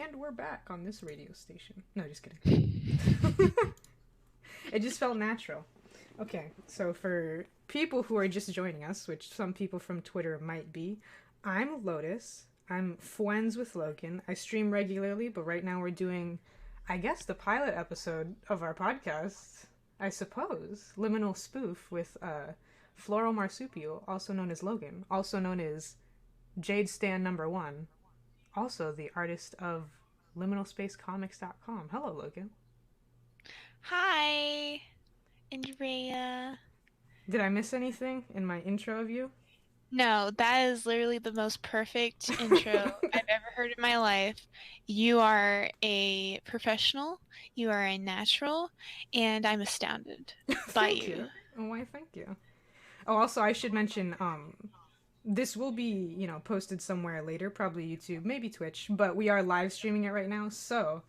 And we're back on this radio station. No, just kidding. It just felt natural. Okay, so for people who are just joining us, which some people from Twitter might be, I'm Lotus. I'm friends with Logan. I stream regularly, but right now we're doing, I guess, the pilot episode of our podcast, I suppose. Liminal Spoof with FloralMarsupial, also known as Logan, also known as Jade Stan #1, also the artist of LiminalSpaceComics.com. Hello, Logan. Hi, Andrea. Did I miss anything in my intro of you? No, that is literally the most perfect intro I've ever heard in my life. You are a professional, you are a natural, and I'm astounded by Thank you. you. Why, thank you. Oh, also, I should mention, this will be, posted somewhere later, probably YouTube, maybe Twitch, but we are live streaming it right now, so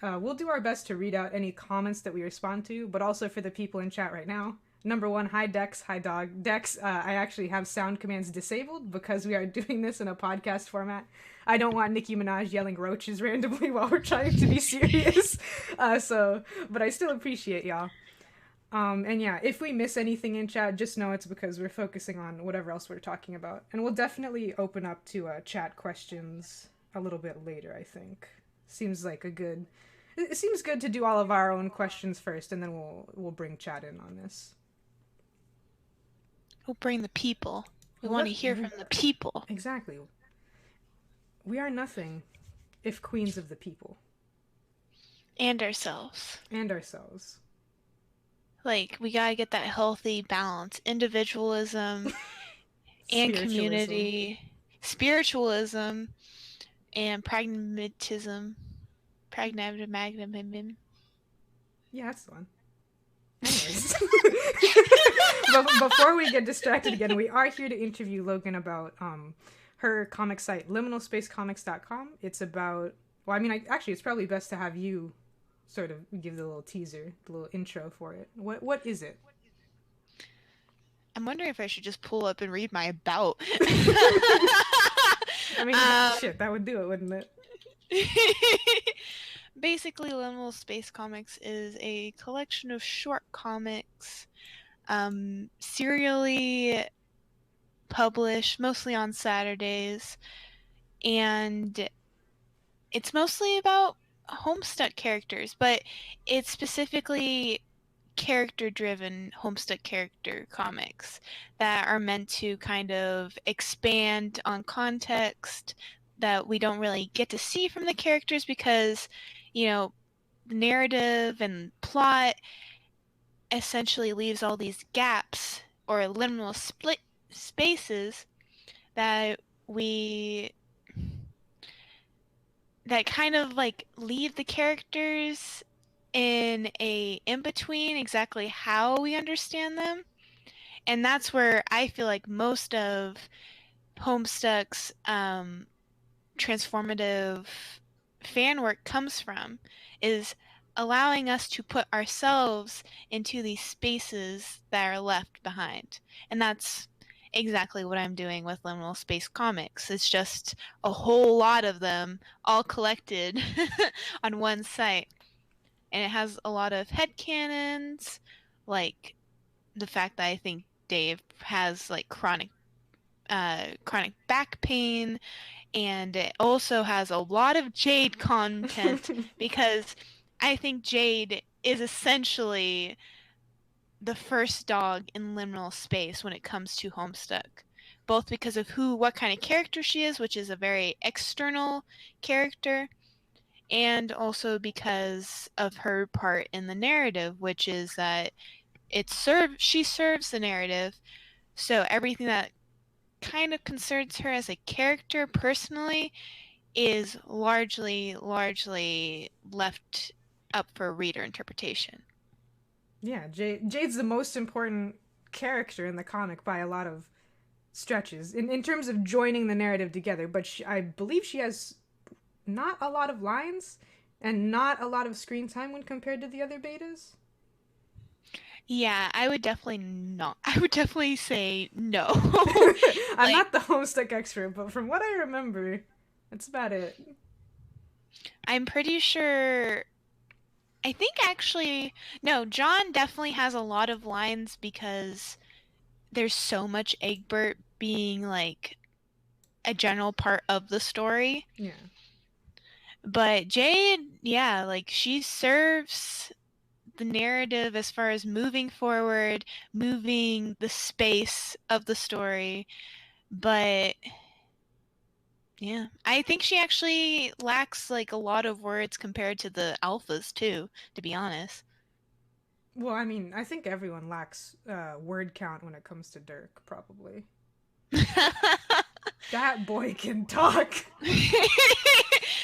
we'll do our best to read out any comments that we respond to, but also for the people in chat right now. #1, hi Dex, hi Dog. Dex, I actually have sound commands disabled because we are doing this in a podcast format. I don't want Nicki Minaj yelling roaches randomly while we're trying to be serious. But I still appreciate y'all. And yeah, if we miss anything in chat, just know it's because we're focusing on whatever else we're talking about. And we'll definitely open up to chat questions a little bit later, I think. Seems like it seems good to do all of our own questions first, and then we'll bring chat in on this. We'll bring the people. We want to hear from the people. Exactly. We are nothing if queens of the people. And ourselves. Like, we gotta get that healthy balance. Individualism and community. Spiritualism and pragmatism. Pragmatism. Yeah, that's the one. Anyways. Before we get distracted again, we are here to interview Logan about her comic site, LiminalSpaceComics.com. It's about, well, I mean, actually, it's probably best to have you sort of give the little teaser, the little intro for it. What is it? I'm wondering if I should just pull up and read my about. I mean, shit, that would do it, wouldn't it? Basically, Liminal Space Comics is a collection of short comics, serially published, mostly on Saturdays, and it's mostly about Homestuck characters, but it's specifically character-driven Homestuck character comics that are meant to kind of expand on context that we don't really get to see from the characters because, the narrative and plot essentially leaves all these gaps or liminal spaces that kind of like leave the characters in a in-between exactly how we understand them. And that's where I feel like most of Homestuck's transformative fan work comes from, is allowing us to put ourselves into these spaces that are left behind. And that's exactly what I'm doing with Liminal Space Comics. It's just a whole lot of them all collected on one site. And it has a lot of headcanons, like the fact that I think Dave has like chronic back pain, and it also has a lot of Jade content because I think Jade is essentially the first dog in liminal space when it comes to Homestuck, both because of what kind of character she is, which is a very external character, and also because of her part in the narrative, which is that she serves the narrative, so everything that kind of concerns her as a character personally is largely left up for reader interpretation. Yeah, Jade's the most important character in the comic by a lot of stretches in terms of joining the narrative together, but I believe she has not a lot of lines and not a lot of screen time when compared to the other betas. Yeah, I would definitely say no. I'm not the Homestuck expert, but from what I remember, that's about it. I'm pretty sure. I think actually, no, John definitely has a lot of lines because there's so much Egbert being like a general part of the story. Yeah. But Jade, yeah, like she serves the narrative as far as moving forward, moving the space of the story. But yeah, I think she actually lacks like a lot of words compared to the alphas too, to be honest. Well, I mean, I think everyone lacks word count when it comes to Dirk, probably. That boy can talk.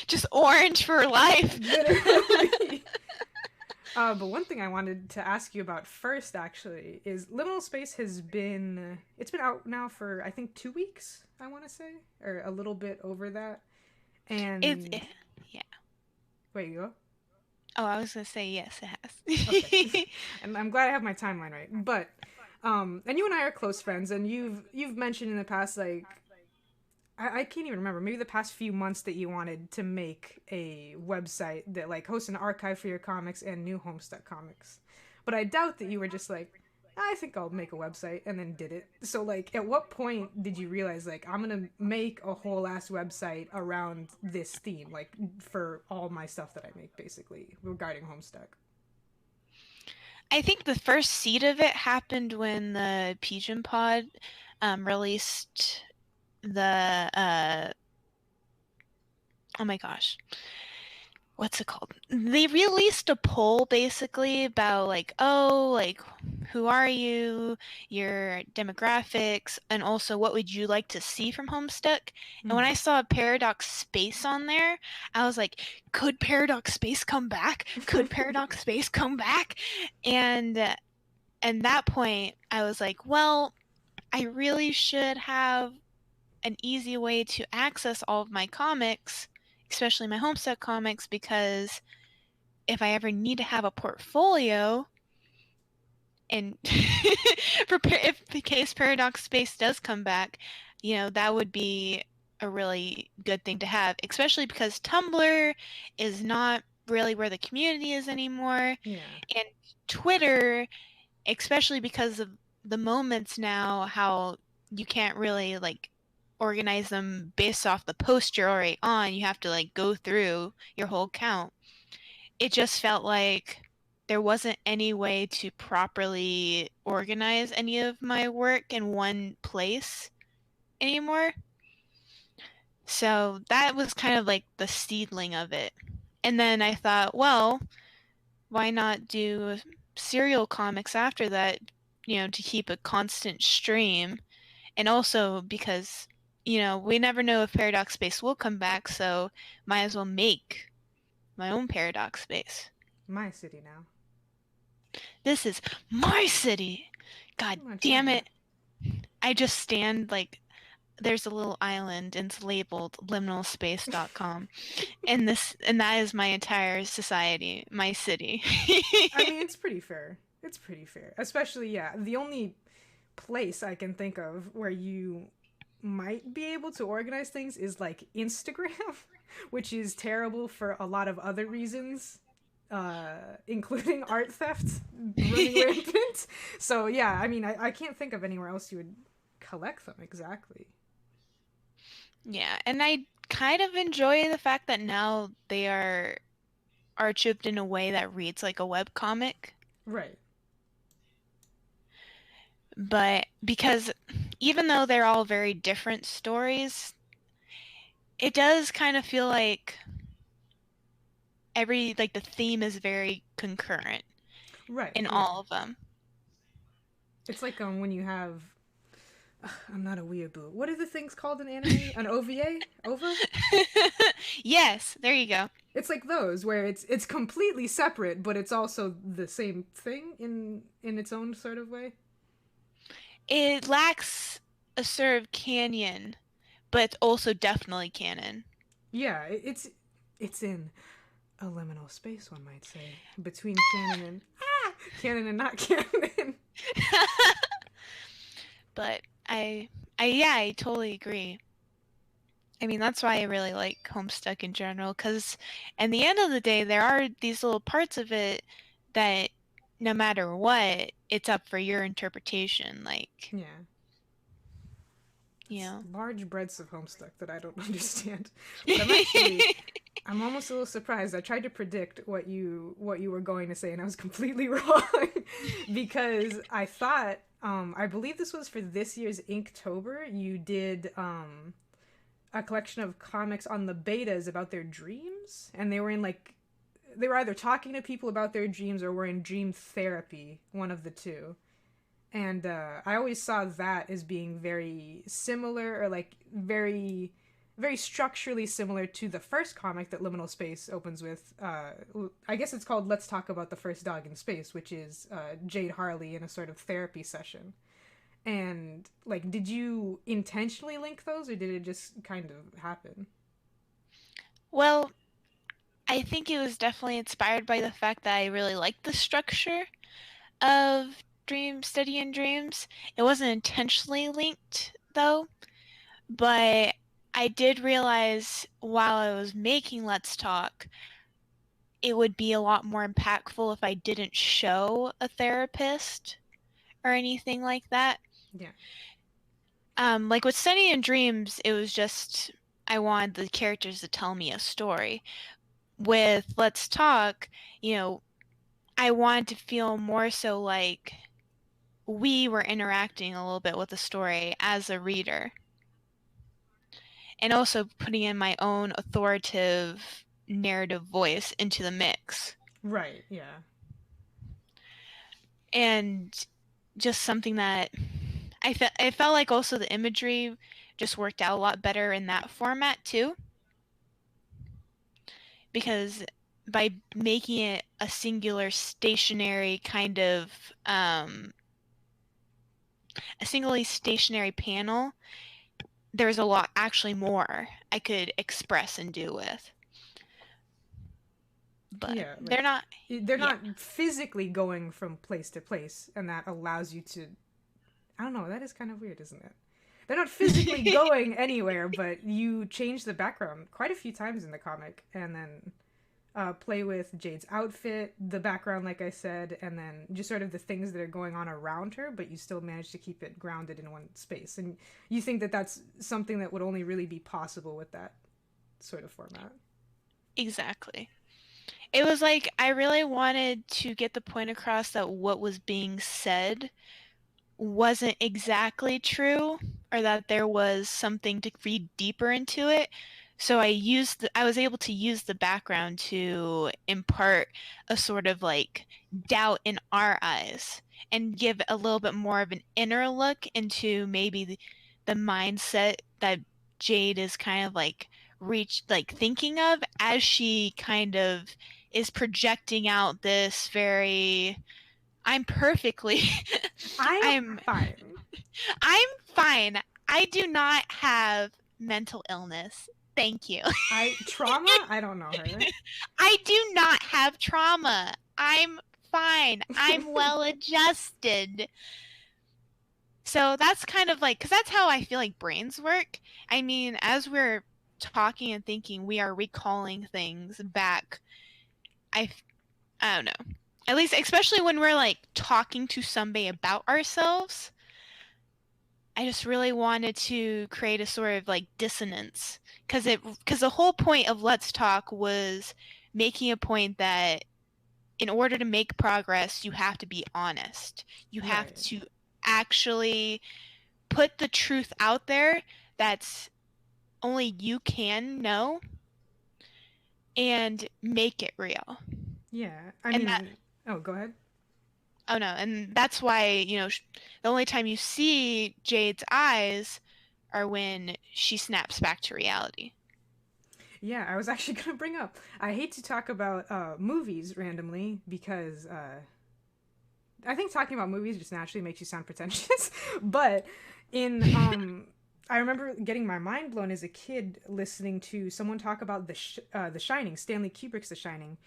Just orange for life. Literally. But one thing I wanted to ask you about first, actually, is Liminal Space has been... It's been out now for, I think, 2 weeks, I want to say. Or a little bit over that. And... Yeah. Wait, you go? Oh, I was gonna say yes, it Okay. has. And I'm glad I have my timeline right. But, and you and I are close friends, and you've mentioned in the past, like... I can't even remember. Maybe the past few months that you wanted to make a website that like hosts an archive for your comics and new Homestuck comics. But I doubt that you were just like, I think I'll make a website and then did it. So like, at what point did you realize like I'm gonna make a whole ass website around this theme, like for all my stuff that I make, basically regarding Homestuck? I think the first seed of it happened when the Pigeon Pod released the oh my gosh, what's it called? They released a poll basically about like, oh, like who are you, your demographics, and also what would you like to see from Homestuck? And when I saw Paradox Space on there, I was like, could Paradox Space come back? Could Paradox Space come back? And at that point, I was like, well, I really should have an easy way to access all of my comics, especially my Homestuck comics, because if I ever need to have a portfolio, and if the case Paradox Space does come back, you know, that would be a really good thing to have, especially because Tumblr is not really where the community is anymore. Yeah. And Twitter, especially because of the moments now, how you can't really like organize them based off the post you're already on. You have to like go through your whole count. It just felt like there wasn't any way to properly organize any of my work in one place anymore. So that was kind of like the seedling of it. And then I thought, well, why not do serial comics after that, you know, to keep a constant stream? And also because, you know, we never know if Paradox Space will come back, so might as well make my own Paradox Space. My city now. This is my city! God damn it. I just stand like there's a little island and it's labeled liminalspace.com. and that is my entire society, my city. I mean, it's pretty fair. It's pretty fair. Especially, yeah, the only place I can think of where you might be able to organize things is like Instagram, which is terrible for a lot of other reasons, including art theft running rampant. So yeah, I mean, I can't think of anywhere else you would collect them exactly. Yeah, and I kind of enjoy the fact that now they are archived in a way that reads like a webcomic. Right. But because even though they're all very different stories, it does kind of feel like the theme is very concurrent. Right. In all of them. It's like when you have I'm not a weeaboo. What are the things called in anime? An OVA? OVA? Yes, there you go. It's like those where it's completely separate, but it's also the same thing in its own sort of way. It lacks a sort of canon, but it's also definitely canon. Yeah, it's in a liminal space, one might say, between canon and not canon. But I totally agree. I mean, that's why I really like Homestuck in general, because at the end of the day, there are these little parts of it that no matter what, it's up for your interpretation. Like, Yeah. you It's know. large breadths of Homestuck that I don't understand. But I'm almost a little surprised. I tried to predict what you were going to say, and I was completely wrong because I thought I believe this was for this year's Inktober. You did a collection of comics on the betas about their dreams, and they were either talking to people about their dreams or were in dream therapy, one of the two. And I always saw that as being very similar, or like very structurally similar to the first comic that Liminal Space opens with. I guess it's called Let's Talk About the First Dog in Space, which is Jade Harley in a sort of therapy session. And like, did you intentionally link those, or did it just kind of happen? Well, I think it was definitely inspired by the fact that I really liked the structure of Dream Study and Dreams. It wasn't intentionally linked, though, but I did realize while I was making Let's Talk, it would be a lot more impactful if I didn't show a therapist or anything like that. Yeah. Like with Study and Dreams, it was just I wanted the characters to tell me a story. With Let's Talk, you know, I wanted to feel more so like we were interacting a little bit with the story as a reader, and also putting in my own authoritative narrative voice into the mix. Right. Yeah. And just something that I felt like also the imagery just worked out a lot better in that format too, because by making it a singular stationary kind of a singly stationary panel, there's a lot actually more I could express and do with. But Yeah. they're not. They're Yeah. not physically going from place to place, and that allows you to. I don't know. That is kind of weird, isn't it? They're not physically going anywhere, but you change the background quite a few times in the comic, and then play with Jade's outfit, the background, like I said, and then just sort of the things that are going on around her, but you still manage to keep it grounded in one space. And you think that that's something that would only really be possible with that sort of format. Exactly. It was like I really wanted to get the point across that what was being said wasn't exactly true, or that there was something to read deeper into it. So I was able to use the background to impart a sort of like doubt in our eyes and give a little bit more of an inner look into maybe the mindset that Jade is kind of like thinking of as she kind of is projecting out this very I'm perfectly I'm I'm fine. I'm fine. I do not have mental illness. Thank you. Trauma? I don't know her. I do not have trauma. I'm fine. I'm well adjusted. So that's kind of like, because that's how I feel like brains work. I mean, as we're talking and thinking, we are recalling things back. I, I don't know. At least, especially when we're like talking to somebody about ourselves, I just really wanted to create a sort of like dissonance because the whole point of Let's Talk was making a point that in order to make progress, you have to be honest. You have Right. to actually put the truth out there that's only you can know and make it real. Yeah. I And that mean, oh, go ahead. oh no, and that's why, the only time you see Jade's eyes are when she snaps back to reality. Yeah, I was actually going to bring up. I hate to talk about movies randomly because I think talking about movies just naturally makes you sound pretentious. But in I remember getting my mind blown as a kid listening to someone talk about the Shining, Stanley Kubrick's The Shining,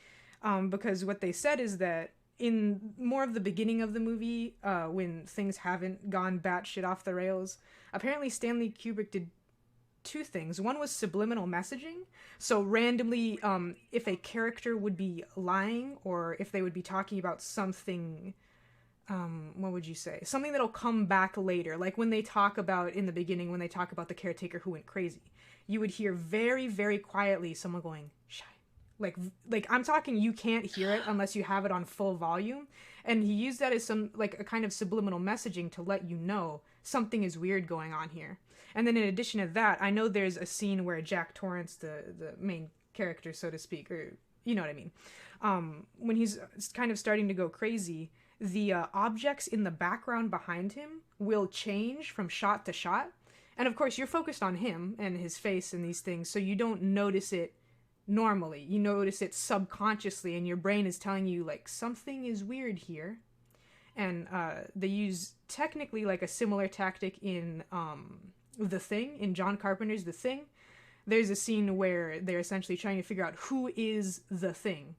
because what they said is that in more of the beginning of the movie, when things haven't gone batshit off the rails, apparently Stanley Kubrick did two things. One was subliminal messaging. So randomly, if a character would be lying or if they would be talking about something, what would you say? Something that'll come back later. Like when they talk about in the beginning, when they talk about the caretaker who went crazy, you would hear very, very quietly someone going, "Shy." Like I'm talking, you can't hear it unless you have it on full volume. And he used that as some like a kind of subliminal messaging to let you know something is weird going on here. And then in addition to that, I know there's a scene where Jack Torrance, the main character, so to speak, or you know what I mean, when he's kind of starting to go crazy, the objects in the background behind him will change from shot to shot. And of course, you're focused on him and his face and these things, so you don't notice it normally. You notice it subconsciously, and your brain is telling you, like, something is weird here. And they use technically like a similar tactic in The Thing, in John Carpenter's The Thing. There's a scene where they're essentially trying to figure out who is the thing,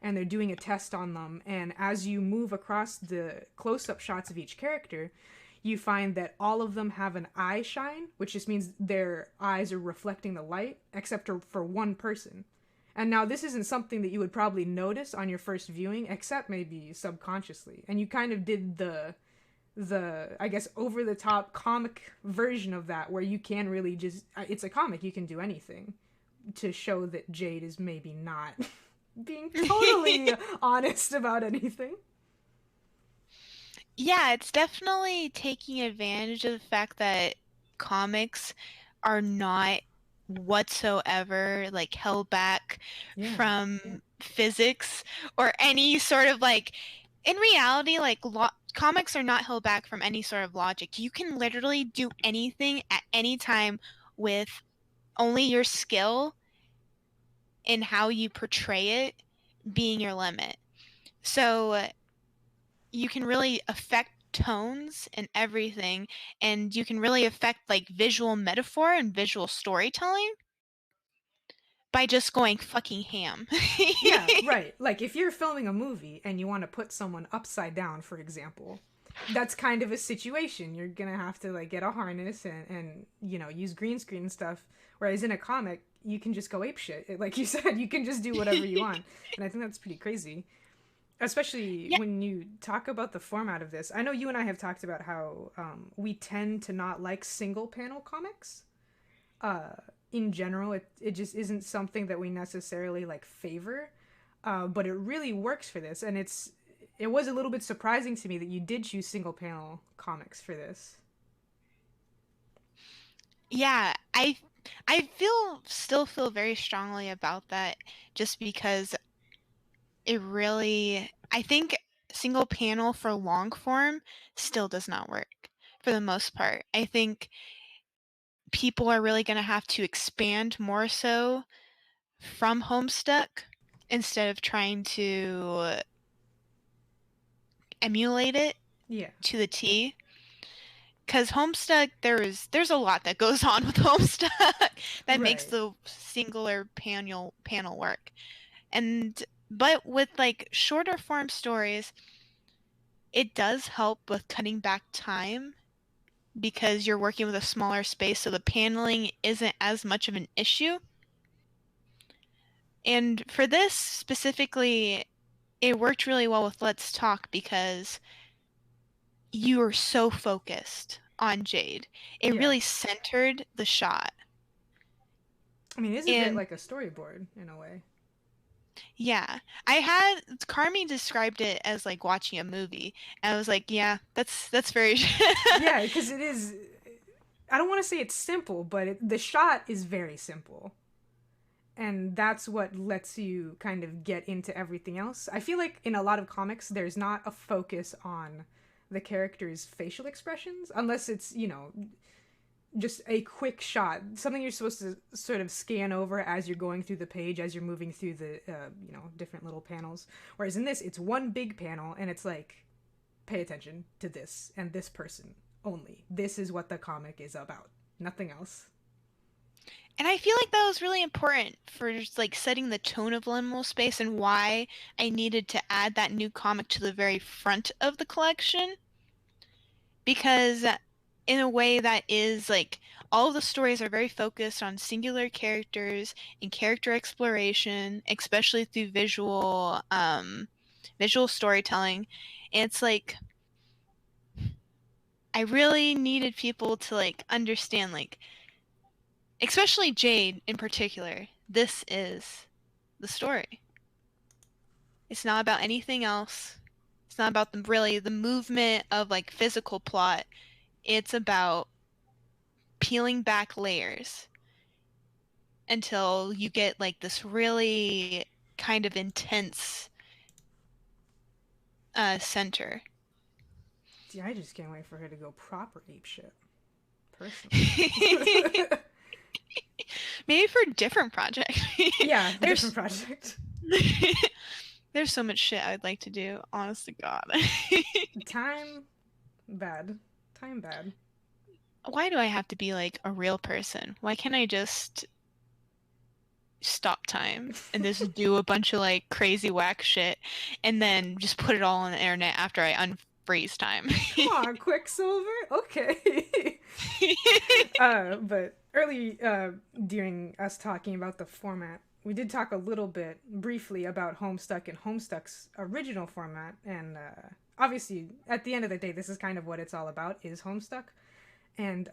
and they're doing a test on them. And as you move across the close-up shots of each character, you find that all of them have an eye shine, which just means their eyes are reflecting the light, except for one person. And now this isn't something that you would probably notice on your first viewing, except maybe subconsciously. And you kind of did the I guess over the top comic version of that, where you can really just, it's a comic, you can do anything to show that Jade is maybe not being totally honest about anything. Yeah, it's definitely taking advantage of the fact that comics are not whatsoever like held back from physics or any sort of like, in reality, like comics are not held back from any sort of logic. You can literally do anything at any time with only your skill in how you portray it being your limit. So you can really affect tones and everything, and you can really affect like visual metaphor and visual storytelling by just going fucking ham. Yeah, right. Like if you're filming a movie and you want to put someone upside down, for example, that's kind of a situation. You're gonna have to like get a harness and you know, use green screen and stuff. Whereas in a comic, you can just go apeshit. Like you said, you can just do whatever you want. And I think that's pretty crazy. Especially when you talk about the format of this. I know you and I have talked about how we tend to not like single panel comics. In general, it just isn't something that we necessarily like favor. But it really works for this, and it was a little bit surprising to me that you did choose single panel comics for this. Yeah, I still feel very strongly about that, just because it really, I think single panel for long form still does not work for the most part. I think people are really going to have to expand more so from Homestuck instead of trying to emulate it to the T. Because Homestuck, there's a lot that goes on with Homestuck that makes the singular panel work. But with like shorter form stories, it does help with cutting back time because you're working with a smaller space, so the paneling isn't as much of an issue. And for this specifically, it worked really well with Let's Talk because you were so focused on Jade. It really centered the shot. I mean, it is a bit like a storyboard in a way. Yeah. Carmi described it as like watching a movie. And I was like, yeah, that's very Yeah, because it is, I don't want to say it's simple, but the shot is very simple. And that's what lets you kind of get into everything else. I feel like in a lot of comics, there's not a focus on the character's facial expressions, unless it's, you know, just a quick shot, something you're supposed to sort of scan over as you're going through the page, as you're moving through the, you know, different little panels. Whereas in this, it's one big panel, and it's like, pay attention to this and this person only. This is what the comic is about. Nothing else. And I feel like that was really important for just like setting the tone of Liminal Space and why I needed to add that new comic to the very front of the collection. Because in a way that is like all of the stories are very focused on singular characters and character exploration, especially through visual storytelling. And it's like I really needed people to like understand, like especially Jade in particular, this is the story. It's not about anything else. It's not about the movement of like physical plot. It's about peeling back layers until you get like this really kind of intense center. See, I just can't wait for her to go proper ape shit. Personally. Maybe for a different project. Yeah, a different project. There's so much shit I'd like to do, honest to God. Time bad. Why do I have to be like a real person? Why can't I just stop time and just do a bunch of like crazy whack shit and then just put it all on the internet after I unfreeze time? Come on, Quicksilver. Okay. But early during us talking about the format, we did talk a little bit briefly about Homestuck and Homestuck's original format, and obviously at the end of the day this is kind of what it's all about, is Homestuck. And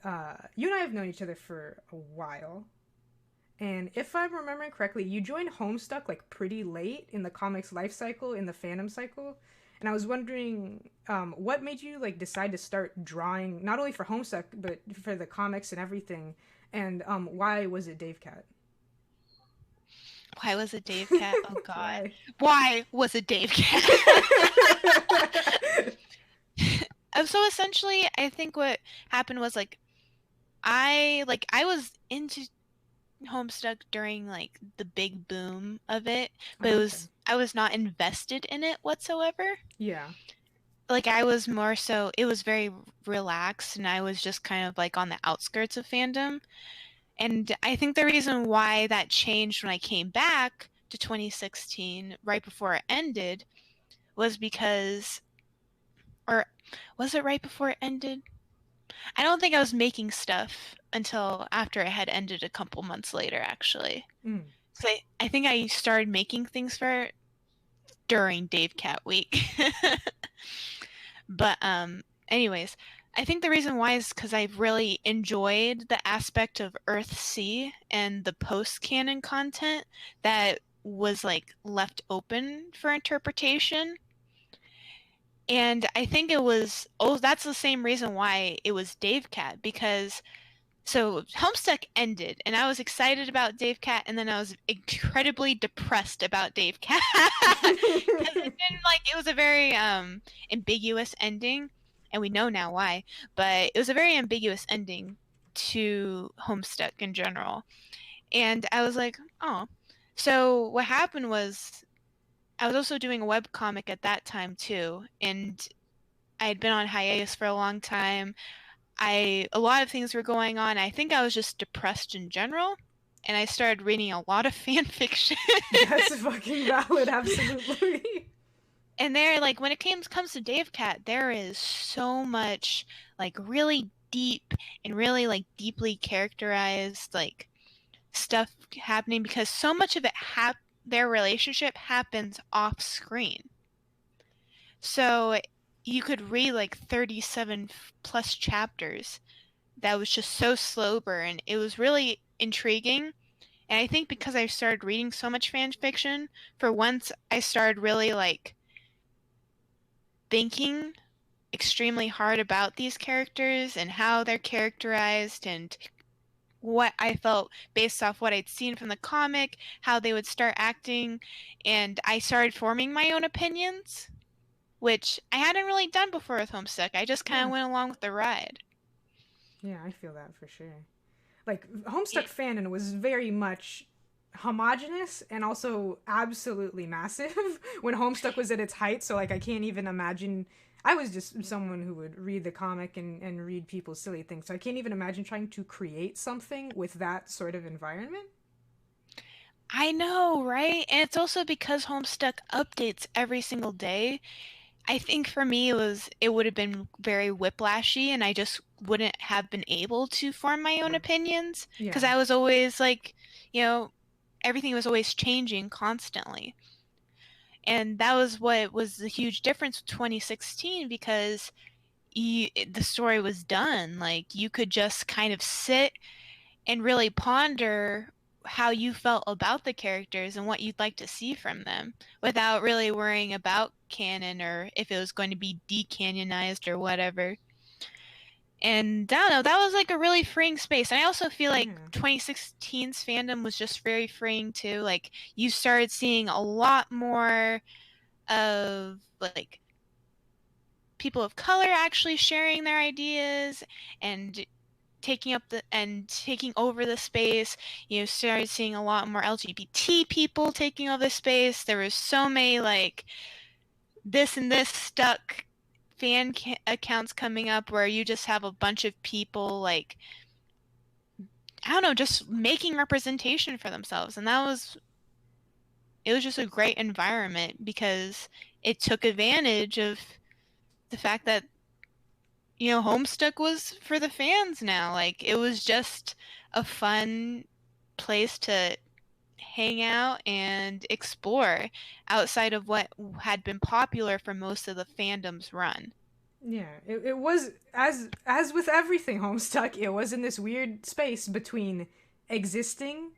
you and I have known each other for a while, and if I'm remembering correctly, you joined Homestuck like pretty late in the comics life cycle, in the fandom cycle. And I was wondering, what made you like decide to start drawing not only for Homestuck but for the comics and everything, and why was it Dave Cat? Why was it Dave Cat? Oh God, why was it Dave Cat? So essentially, I think what happened was like I was into Homestuck during like the big boom of it, but I was not invested in it whatsoever. Yeah. Like I was more so, it was very relaxed and I was just kind of like on the outskirts of fandom. And I think the reason why that changed when I came back to 2016 right before it ended was because, or was it right before it ended? I don't think I was making stuff until after it had ended a couple months later, actually. So I think I started making things for it during Dave Cat Week. But anyways, I think the reason why is because I've really enjoyed the aspect of Earthsea and the post-canon content that was like left open for interpretation. And I think it was, that's the same reason why it was Dave Cat, because so Homestuck ended and I was excited about Dave Cat, and then I was incredibly depressed about Dave Cat because it was a very ambiguous ending, and we know now why, but it was a very ambiguous ending to Homestuck in general. And I was like, oh. So what happened was I was also doing a webcomic at that time too, and I had been on hiatus for a long time. A lot of things were going on. I think I was just depressed in general, and I started reading a lot of fan fiction. That's fucking valid, absolutely. And there, like, when it comes to Dave Cat, there is so much, like, really deep and really, like, deeply characterized, like, stuff happening, because so much of it their relationship happens off screen. So you could read like 37 plus chapters that was just so slow burn. It was really intriguing. And I think because I started reading so much fan fiction, for once I started really like thinking extremely hard about these characters and how they're characterized and what I felt based off what I'd seen from the comic, how they would start acting, and I started forming my own opinions, which I hadn't really done before with Homestuck. I just kind of went along with the ride. Yeah, I feel that for sure. Like, Homestuck fandom was very much homogenous and also absolutely massive when Homestuck was at its height, so like I can't even imagine. I was just someone who would read the comic and read people's silly things, so I can't even imagine trying to create something with that sort of environment. I know, right? And it's also because Homestuck updates every single day. I think for me it would have been very whiplashy, and I just wouldn't have been able to form my own opinions because Yeah. I was always like, you know, everything was always changing constantly. And that was what was the huge difference with 2016 because the story was done. Like you could just kind of sit and really ponder how you felt about the characters and what you'd like to see from them without really worrying about canon or if it was going to be decanonized or whatever. And I don't know, that was like a really freeing space. And I also feel like Yeah. 2016's fandom was just very freeing too. Like you started seeing a lot more of like people of color actually sharing their ideas and taking over the space. You started seeing a lot more LGBT people taking over the space. There was so many like this and this stuck accounts coming up where you just have a bunch of people like I don't know, just making representation for themselves, and it was just a great environment because it took advantage of the fact that Homestuck was for the fans now. Like it was just a fun place to hang out and explore outside of what had been popular for most of the fandom's run. Yeah, it was as with everything Homestuck, it was in this weird space between existing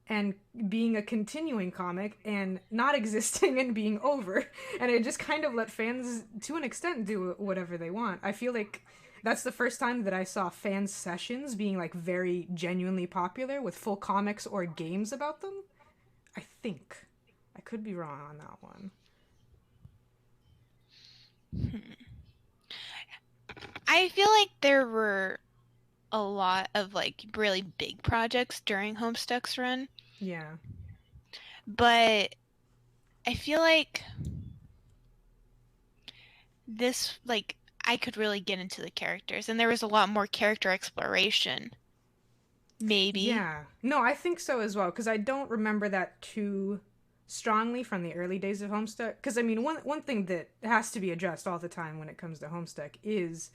and being a continuing comic and not existing and being over. And it just kind of let fans to an extent do whatever they want. I feel like that's the first time that I saw fan sessions being like very genuinely popular with full comics or games about them. I think. I could be wrong on that one. I feel like there were a lot of like really big projects during Homestuck's run, Yeah. but I feel like this like I could really get into the characters and there was a lot more character exploration. Maybe. Yeah. No, I think so as well because I don't remember that too strongly from the early days of Homestuck. Because I mean, one thing that has to be addressed all the time when it comes to Homestuck is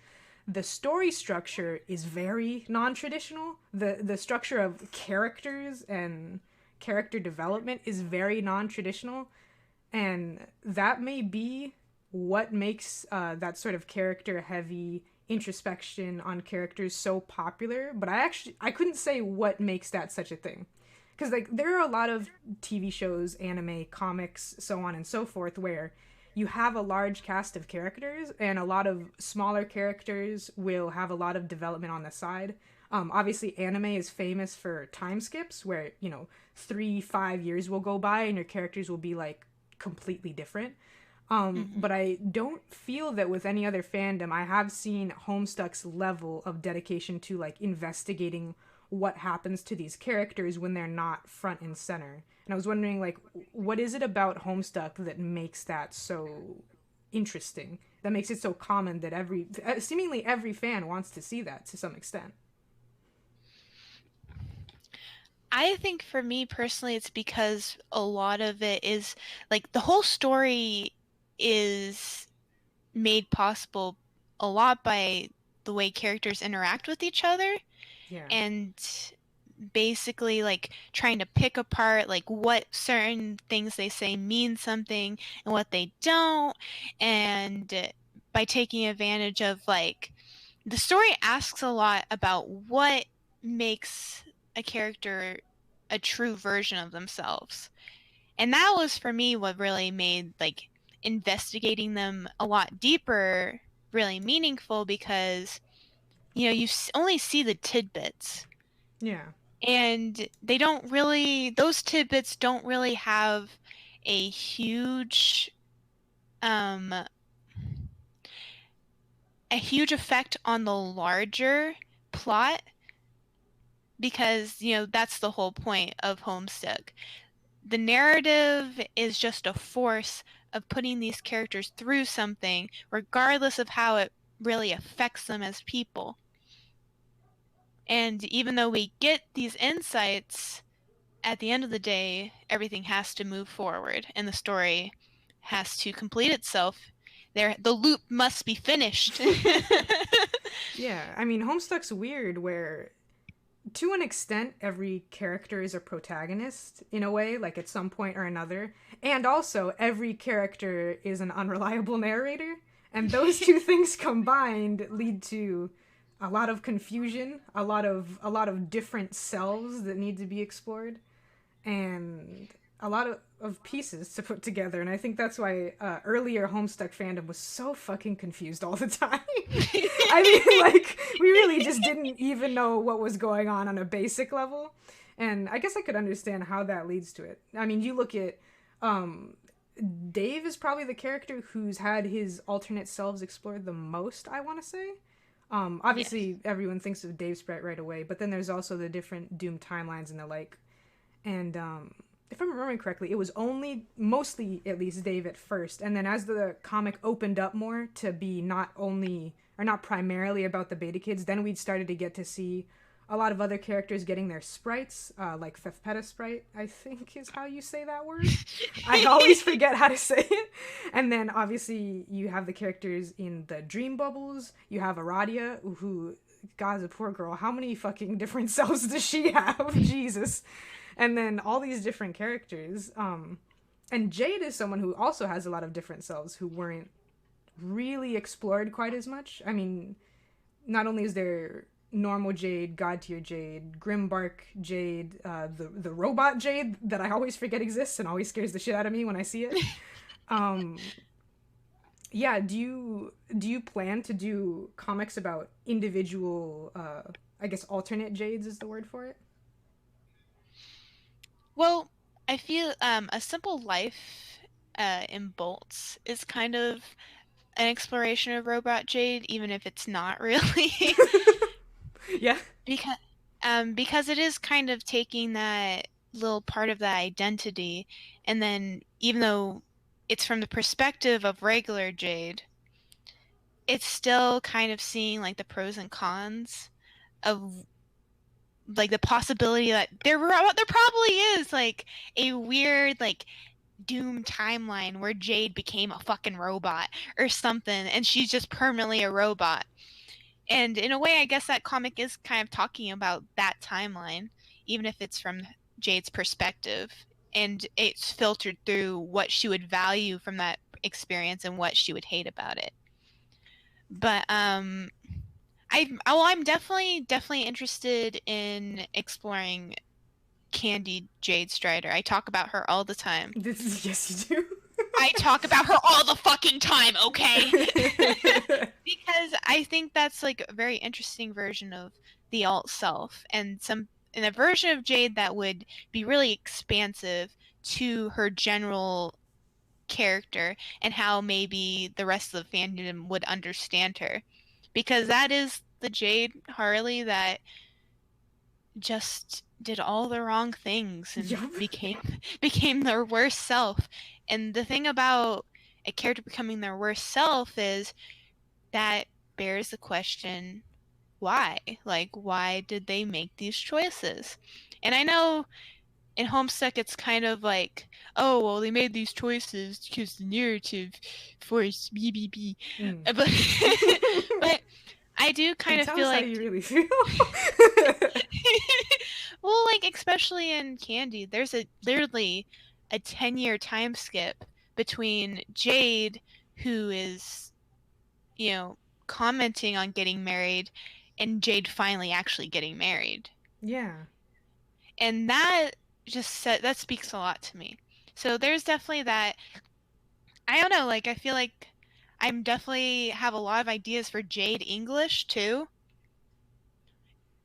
the story structure is very non-traditional. The structure of characters and character development is very non-traditional, and that may be what makes that sort of character heavy introspection on characters so popular. But I couldn't say what makes that such a thing, because like there are a lot of TV shows, anime, comics, so on and so forth, where you have a large cast of characters and a lot of smaller characters will have a lot of development on the side. Obviously anime is famous for time skips where 3 5 years will go by and your characters will be like completely different. Mm-hmm. But I don't feel that with any other fandom I have seen Homestuck's level of dedication to like investigating what happens to these characters when they're not front and center. And I was wondering, like, what is it about Homestuck that makes that so interesting? That makes it so common that seemingly every fan wants to see that to some extent. I think for me personally, it's because a lot of it is like the whole story is made possible a lot by the way characters interact with each other Yeah. and basically like trying to pick apart like what certain things they say mean something and what they don't, and by taking advantage of like the story asks a lot about what makes a character a true version of themselves. And that was for me what really made like investigating them a lot deeper really meaningful because you only see the tidbits Yeah. and those tidbits don't really have a huge um a huge effect on the larger plot because that's the whole point of Homestuck. The narrative is just a force of putting these characters through something regardless of how it really affects them as people. And even though we get these insights, at the end of the day, everything has to move forward and the story has to complete itself the loop must be finished. Yeah, I mean, Homestuck's weird where, to an extent, every character is a protagonist in a way, like at some point or another. And also, every character is an unreliable narrator. And those two things combined lead to a lot of confusion, a lot of different selves that need to be explored, and a lot of pieces to put together. And I think that's why earlier Homestuck fandom was so fucking confused all the time. I mean, like, we really just didn't even know what was going on a basic level. And I guess I could understand how that leads to it. I mean, you look at Dave is probably the character who's had his alternate selves explored the most, I want to say. Obviously, Yes. everyone thinks of Dave Sprite right away, but then there's also the different Doom timelines and the like. And if I'm remembering correctly, it was only, mostly at least, Dave at first. And then as the comic opened up more to be not only, or not primarily about the beta kids, then we'd started to get to see a lot of other characters getting their sprites, like Fefpeta Sprite, I think is how you say that word. I always forget how to say it. And then obviously you have the characters in the Dream Bubbles. You have Aradia, who, God's a poor girl. How many fucking different selves does she have? Jesus. And then all these different characters. And Jade is someone who also has a lot of different selves who weren't really explored quite as much. I mean, not only is there normal Jade, God tier Jade, Grimbark Jade, the robot Jade that I always forget exists and always scares the shit out of me when I see it. Um, yeah, do you plan to do comics about individual, I guess alternate Jades is the word for it? Well, I feel a simple life in Bolts is kind of an exploration of Robot Jade, even if it's not really. Yeah. because because it is kind of taking that little part of that identity, and then even though it's from the perspective of regular Jade, it's still kind of seeing like the pros and cons of like the possibility that there probably is like a weird like Doom timeline where Jade became a fucking robot or something, and she's just permanently a robot. And in a way, I guess that comic is kind of talking about that timeline, even if it's from Jade's perspective. And it's filtered through what she would value from that experience and what she would hate about it. But I'm definitely interested in exploring Candy Jade Strider. I talk about her all the time. Yes, you I talk about her all the fucking time, okay? do. Because I think that's like a very interesting version of the alt self, and a version of Jade that would be really expansive to her general character and how maybe the rest of the fandom would understand her. Because that is the Jade Harley that just did all the wrong things and Yup. became their worst self. And the thing about a character becoming their worst self is that bears the question, why? Like, why did they make these choices? And I know in Homestuck it's kind of like, oh, well, they made these choices because the narrative forced BBB. Mm. But, but I do kind And of tell feel us how like, you really feel. well, like, especially in Candy, there's literally a 10-year time skip between Jade, who is, commenting on getting married, and Jade finally actually getting married. Yeah. And that speaks a lot to me. So there's definitely that. I don't know, like, I feel like I'm definitely have a lot of ideas for Jade English too.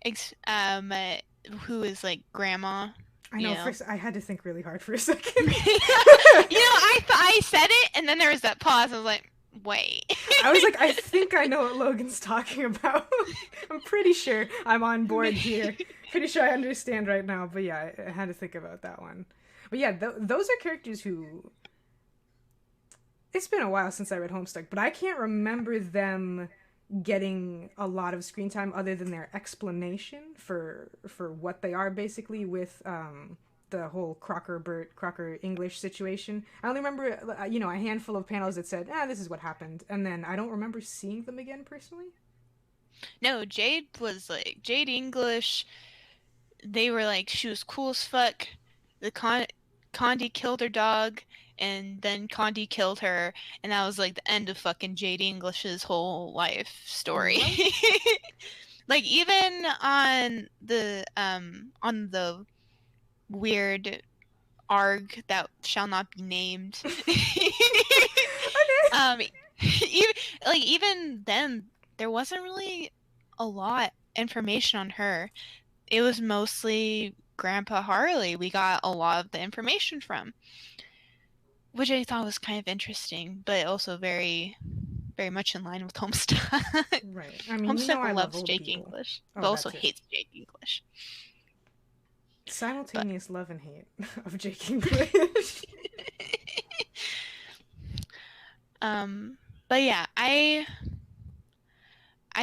Ex- um, uh, who is like grandma, I you know. know. First, I had to think really hard for a second. I said it, and then there was that pause. I was like, wait. I was like, I think I know what Logan's talking about. I'm pretty sure I'm on board here. Pretty sure I understand right now. But yeah, I had to think about that one. But yeah, those are characters who. It's been a while since I read Homestuck, but I can't remember them getting a lot of screen time other than their explanation for what they are basically with the whole Crocker English situation. I only remember, a handful of panels that said, this is what happened. And then I don't remember seeing them again personally. No, Jade was like, Jade English, they were like, she was cool as fuck. The Condi killed her dog, and then Condi killed her, and that was like the end of fucking Jade English's whole life story. What? Like even on the weird arg that shall not be named. Okay. Even then, there wasn't really a lot information on her. It was mostly Grandpa Harley we got a lot of the information from, which I thought was kind of interesting, but also very, very much in line with Homestuck. Right. I mean, Homestuck I love loves old Jake people. English, Oh, but also that's it. hates Jake English. Simultaneous love and hate of Jake English. But yeah, I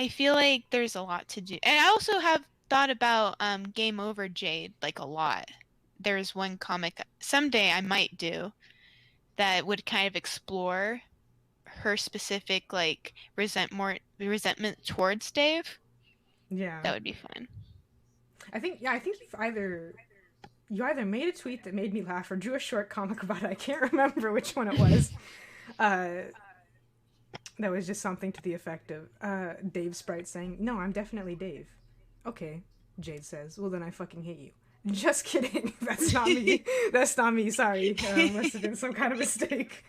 feel like there's a lot to do. And I also have thought about Game Over Jade like a lot. There's one comic someday I might do that would kind of explore her specific like resentment towards Dave. Yeah. That would be fun. I think you either made a tweet that made me laugh or drew a short comic about it. I can't remember which one it was. That was just something to the effect of Dave Sprite saying, "No, I'm definitely Dave." Okay, Jade says, "Well, then I fucking hate you." Just kidding. That's not me. That's not me. Sorry. Must have been some kind of mistake.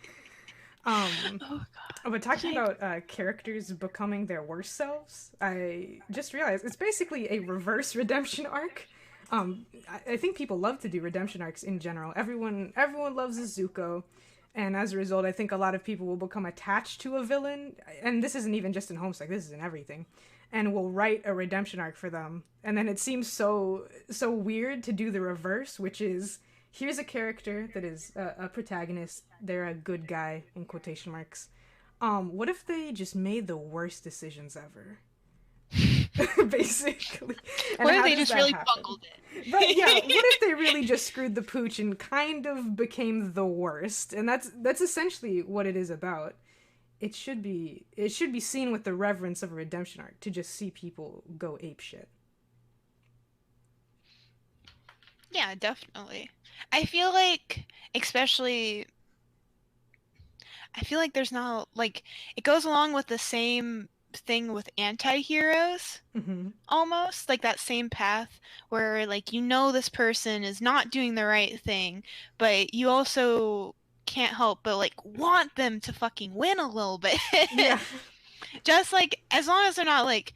Oh God. But talking about characters becoming their worst selves, I just realized it's basically a reverse redemption arc. I think people love to do redemption arcs in general. Everyone loves Zuko, and as a result, I think a lot of people will become attached to a villain. And this isn't even just in Homestuck; this is in everything. And will write a redemption arc for them, and then it seems so weird to do the reverse, which is here's a character that is a protagonist. They're a good guy in quotation marks. What if they just made the worst decisions ever? Basically. And what if they just really bungled it? But yeah, what if they really just screwed the pooch and kind of became the worst? And that's essentially what it is about. It should be seen with the reverence of a redemption arc to just see people go ape shit. Yeah, definitely. I feel like there's not like it goes along with the same thing with anti-heroes. Mm-hmm. Almost like that same path where like this person is not doing the right thing, but you also can't help but like want them to fucking win a little bit. Yeah. Just like as long as they're not like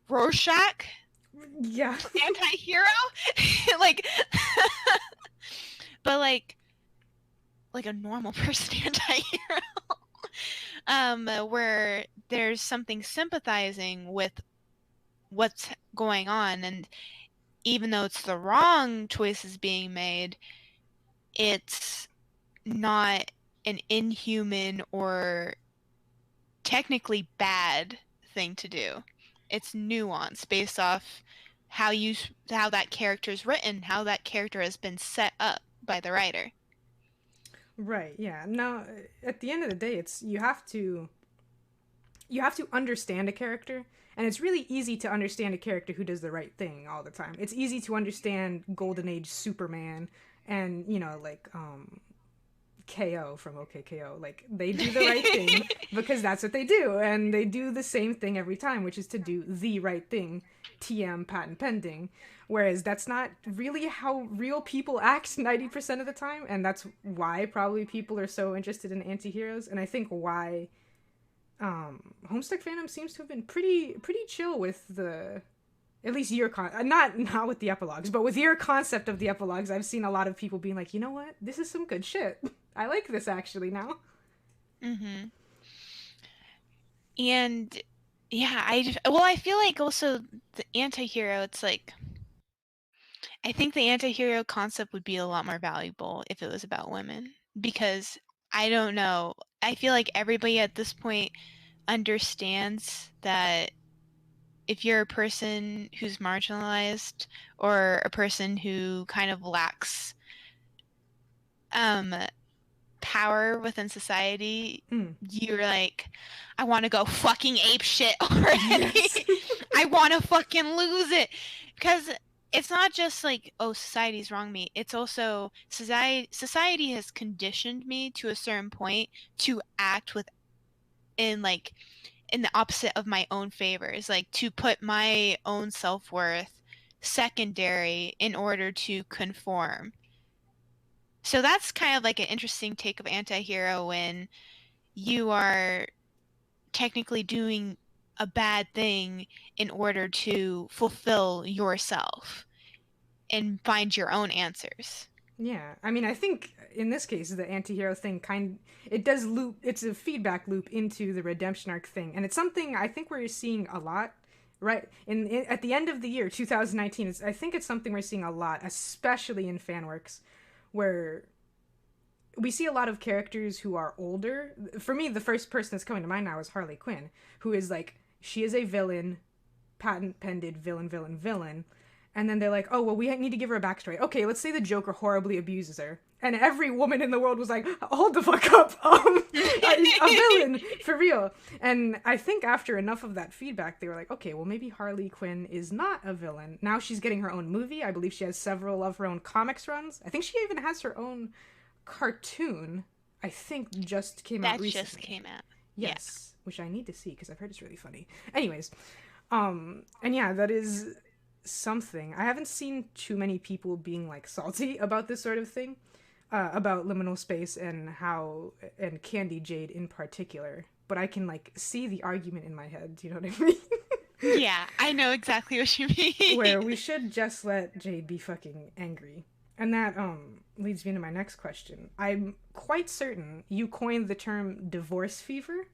Rorschach, yeah, anti-hero, like but like a normal person anti-hero. Where there's something sympathizing with what's going on, and even though it's the wrong choices being made, it's not an inhuman or technically bad thing to do. It's nuance based off how that character is written, how that character has been set up by the writer. Right, yeah. Now, at the end of the day, it's you have to understand a character, and it's really easy to understand a character who does the right thing all the time. It's easy to understand Golden Age Superman and, like KO from OKKO. Like, they do the right thing because that's what they do, and they do the same thing every time, which is to do the right thing, TM patent pending. Whereas that's not really how real people act 90% of the time, and that's why probably people are so interested in anti-heroes, and I think why Homestuck fandom seems to have been pretty chill with the, at least your not with the epilogues, but with your concept of the epilogues. I've seen a lot of people being like, you know what, this is some good shit. I like this actually now. Mm-hmm. And yeah, I feel like also the anti-hero, it's like I think the anti-hero concept would be a lot more valuable if it was about women, because I don't know, I feel like everybody at this point understands that if you're a person who's marginalized or a person who kind of lacks um power within society, Mm. you're like, I want to go fucking ape shit already. Yes. I want to fucking lose it. Because it's not just like, oh, society's wrong me. It's also society has conditioned me to a certain point to act with in like in the opposite of my own favors, like to put my own self-worth secondary in order to conform. So that's kind of like an interesting take of anti-hero when you are technically doing a bad thing in order to fulfill yourself and find your own answers. Yeah, I mean, I think in this case, the anti-hero thing it does loop. It's a feedback loop into the redemption arc thing, and it's something I think we're seeing a lot. Right at the end of the year 2019, I think it's something we're seeing a lot, especially in fan works, where we see a lot of characters who are older. For me, the first person that's coming to mind now is Harley Quinn, who is like, she is a villain, patent pended villain, villain, villain. And then they're like, oh, well, we need to give her a backstory. Okay, let's say the Joker horribly abuses her. And every woman in the world was like, hold the fuck up. A villain, for real. And I think after enough of that feedback, they were like, okay, well, maybe Harley Quinn is not a villain. Now she's getting her own movie. I believe she has several of her own comics runs. I think she even has her own cartoon. I think just came out recently. That just came out. Yes, yeah. Which I need to see because I've heard it's really funny. Anyways, and yeah, that is something. I haven't seen too many people being like salty about this sort of thing, about liminal space and Candy Jade in particular. But I can like see the argument in my head. Do you know what I mean? Yeah, I know exactly what you mean. Where we should just let Jade be fucking angry. And that leads me to my next question. I'm quite certain you coined the term divorce fever,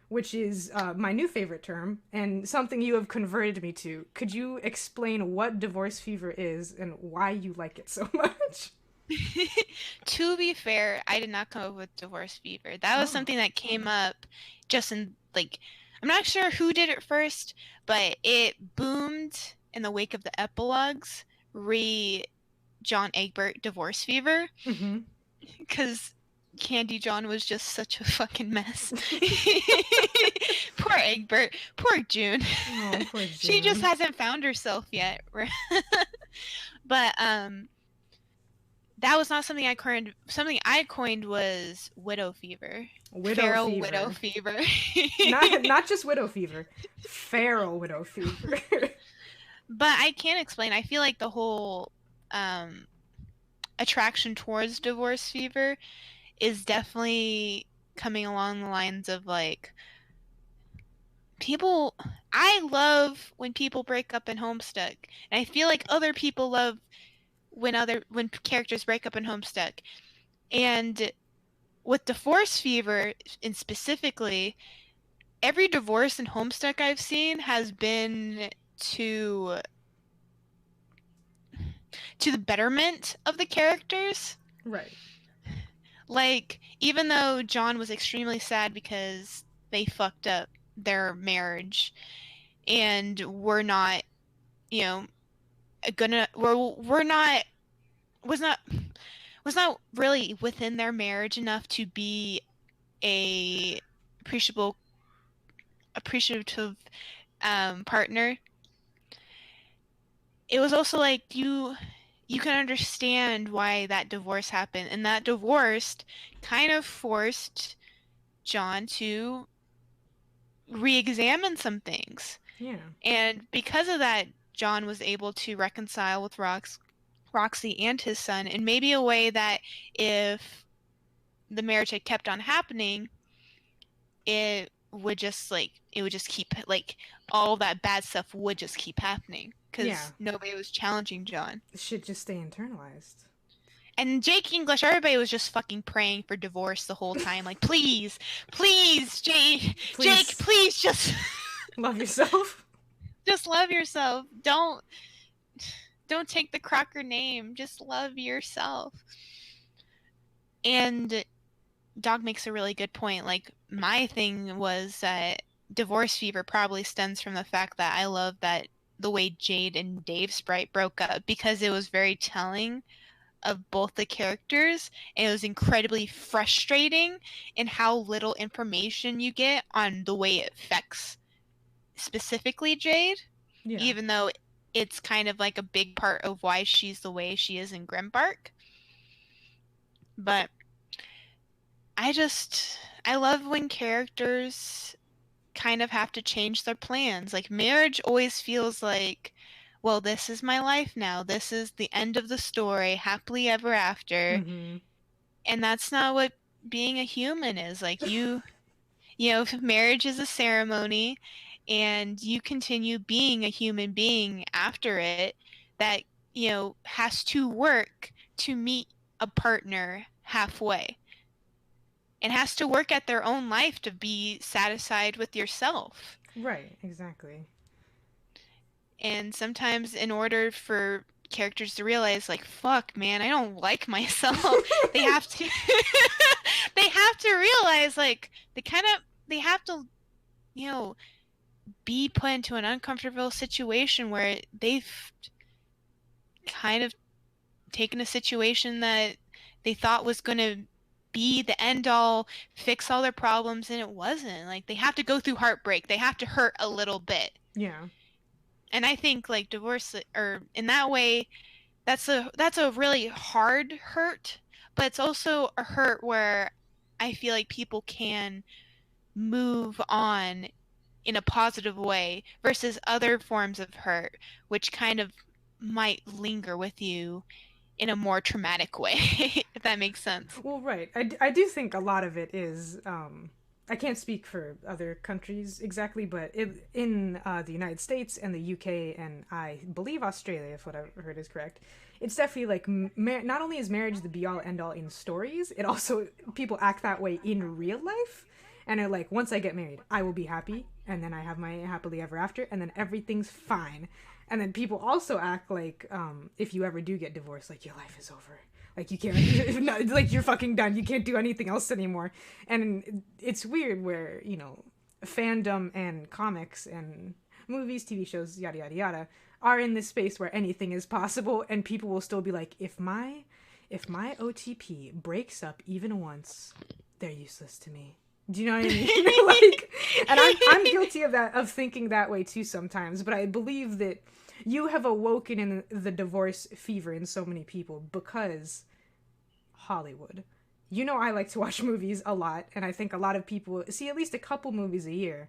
which is my new favorite term and something you have converted me to. Could you explain what divorce fever is and why you like it so much? To be fair, I did not come up with divorce fever. That was something that came up just in like, I'm not sure who did it first, but it boomed in the wake of the epilogues re John Egbert divorce fever. Because Candy John was just such a fucking mess. Poor Egbert. Poor June. Oh, poor June. She just hasn't found herself yet. But that was not something I coined. Something I coined was widow fever. Feral widow fever. not just widow fever. Feral widow fever. But I can't explain. I feel like the whole attraction towards divorce fever is definitely coming along the lines of like people. I love when people break up in Homestuck, and I feel like other people love when characters break up in Homestuck. And with divorce fever, and specifically, every divorce in Homestuck I've seen has been to the betterment of the characters. Right. Like, even though John was extremely sad because they fucked up their marriage and we're not, you know, was not really within their marriage enough to be a appreciative partner. It was also like you can understand why that divorce happened, and that divorce kind of forced John to re-examine some things. Yeah. And because of that, John was able to reconcile with Roxy and his son in maybe a way that if the marriage had kept on happening, it would just keep, like, all that bad stuff would just keep happening because nobody was challenging John. It should just stay internalized. And Jake English, everybody was just fucking praying for divorce the whole time. Like, please, Jake, please just love yourself. Just love yourself. Don't take the Crocker name. Just love yourself. And Dog makes a really good point. Like, my thing was that divorce fever probably stems from the fact that I love that the way Jade and Dave Sprite broke up, because it was very telling of both the characters, and it was incredibly frustrating in how little information you get on the way it affects specifically Jade, Yeah. even though it's kind of like a big part of why she's the way she is in Grimbark. But I love when characters kind of have to change their plans. Like, marriage always feels like, well, this is my life now. This is the end of the story, happily ever after. Mm-hmm. And that's not what being a human is. Like, you know, if marriage is a ceremony and you continue being a human being after it, that, you know, has to work to meet a partner halfway and has to work at their own life to be satisfied with yourself. Right, exactly. And sometimes, in order for characters to realize, like, fuck, man, I don't like myself, they have to they have to realize, like, they have to, you know, be put into an uncomfortable situation where they've kind of taken a situation that they thought was going to be the end all, fix all their problems, and it wasn't. Like, they have to go through heartbreak. They have to hurt a little bit. Yeah. And I think, like, divorce, or in that way, that's a really hard hurt, but it's also a hurt where I feel like people can move on in a positive way versus other forms of hurt, which kind of might linger with you in a more traumatic way, if that makes sense. Well, right. I do think a lot of it is. I can't speak for other countries exactly, but in the United States and the UK and I believe Australia, if what I've heard is correct, it's definitely like not only is marriage the be all end all in stories, it also people act that way in real life, and are like, once I get married, I will be happy, and then I have my happily ever after, and then everything's fine. And then people also act like, if you ever do get divorced, like your life is over. Like you can't, like you're fucking done. You can't do anything else anymore. And it's weird where, you know, fandom and comics and movies, TV shows, yada yada yada, are in this space where anything is possible, and people will still be like, if my OTP breaks up even once, they're useless to me. Do you know what I mean? Like, and I'm guilty of that, of thinking that way too sometimes. But I believe that you have awoken in the divorce fever in so many people because Hollywood. You know, I like to watch movies a lot, and I think a lot of people see at least a couple movies a year.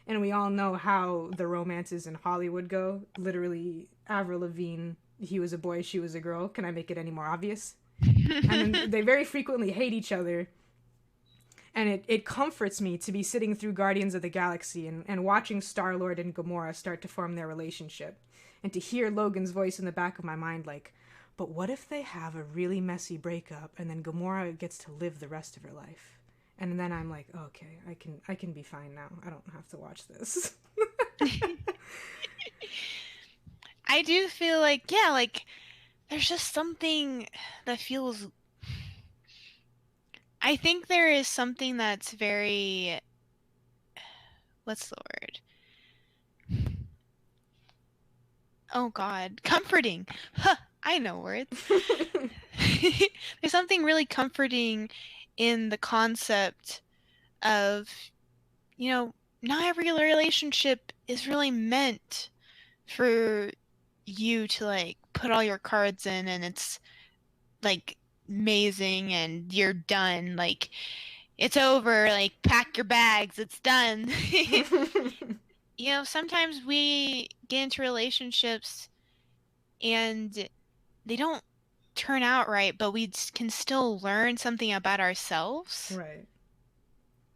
And we all know how the romances in Hollywood go. Literally, Avril Lavigne, he was a boy, she was a girl. Can I make it any more obvious? And then they very frequently hate each other. And it comforts me to be sitting through Guardians of the Galaxy and watching Star-Lord and Gamora start to form their relationship. And to hear Logan's voice in the back of my mind like, but what if they have a really messy breakup and then Gamora gets to live the rest of her life? And then I'm like, okay, I can be fine now. I don't have to watch this. I do feel like, yeah, like, there's just something that feels... I think there is something that's very... What's the word? Oh, God. Comforting. Huh, I know words. There's something really comforting in the concept of, you know, not every relationship is really meant for you to, like, put all your cards in and it's, like, amazing and you're done. Like, it's over. Like, pack your bags. It's done. You know, sometimes we get into relationships and they don't turn out right, but we can still learn something about ourselves. Right.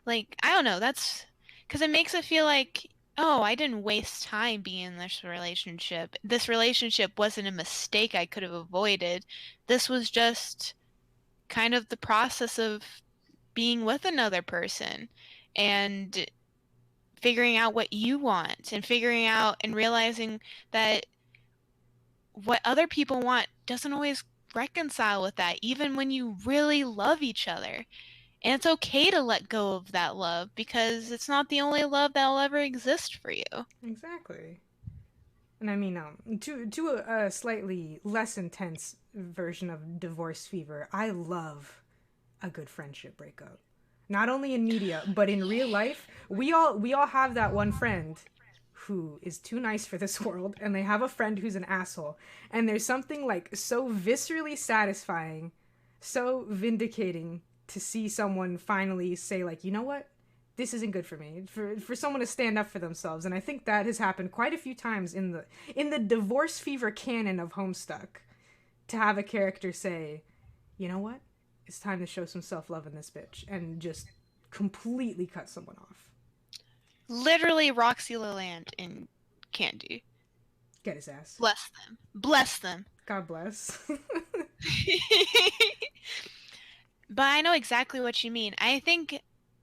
Like, I don't know, that's because it makes it feel like, oh, I didn't waste time being in this relationship. This relationship wasn't a mistake I could have avoided. This was just kind of the process of being with another person and figuring out what you want and figuring out and realizing that what other people want doesn't always reconcile with that, even when you really love each other. And it's okay to let go of that love because it's not the only love that'll ever exist for you. Exactly. And I mean, to a slightly less intense version of divorce fever, I love a good friendship breakup. Not only in media, but in real life, we all have that one friend who is too nice for this world, and they have a friend who's an asshole. And there's something like so viscerally satisfying, so vindicating to see someone finally say like, you know what, this isn't good for me, for someone to stand up for themselves. And I think that has happened quite a few times in the divorce fever canon of Homestuck, to have a character say, you know what, it's time to show some self-love in this bitch, and just completely cut someone off. Literally Roxy Leland in Candy. Get his ass. Bless them. Bless them. God bless. But I know exactly what you mean. I think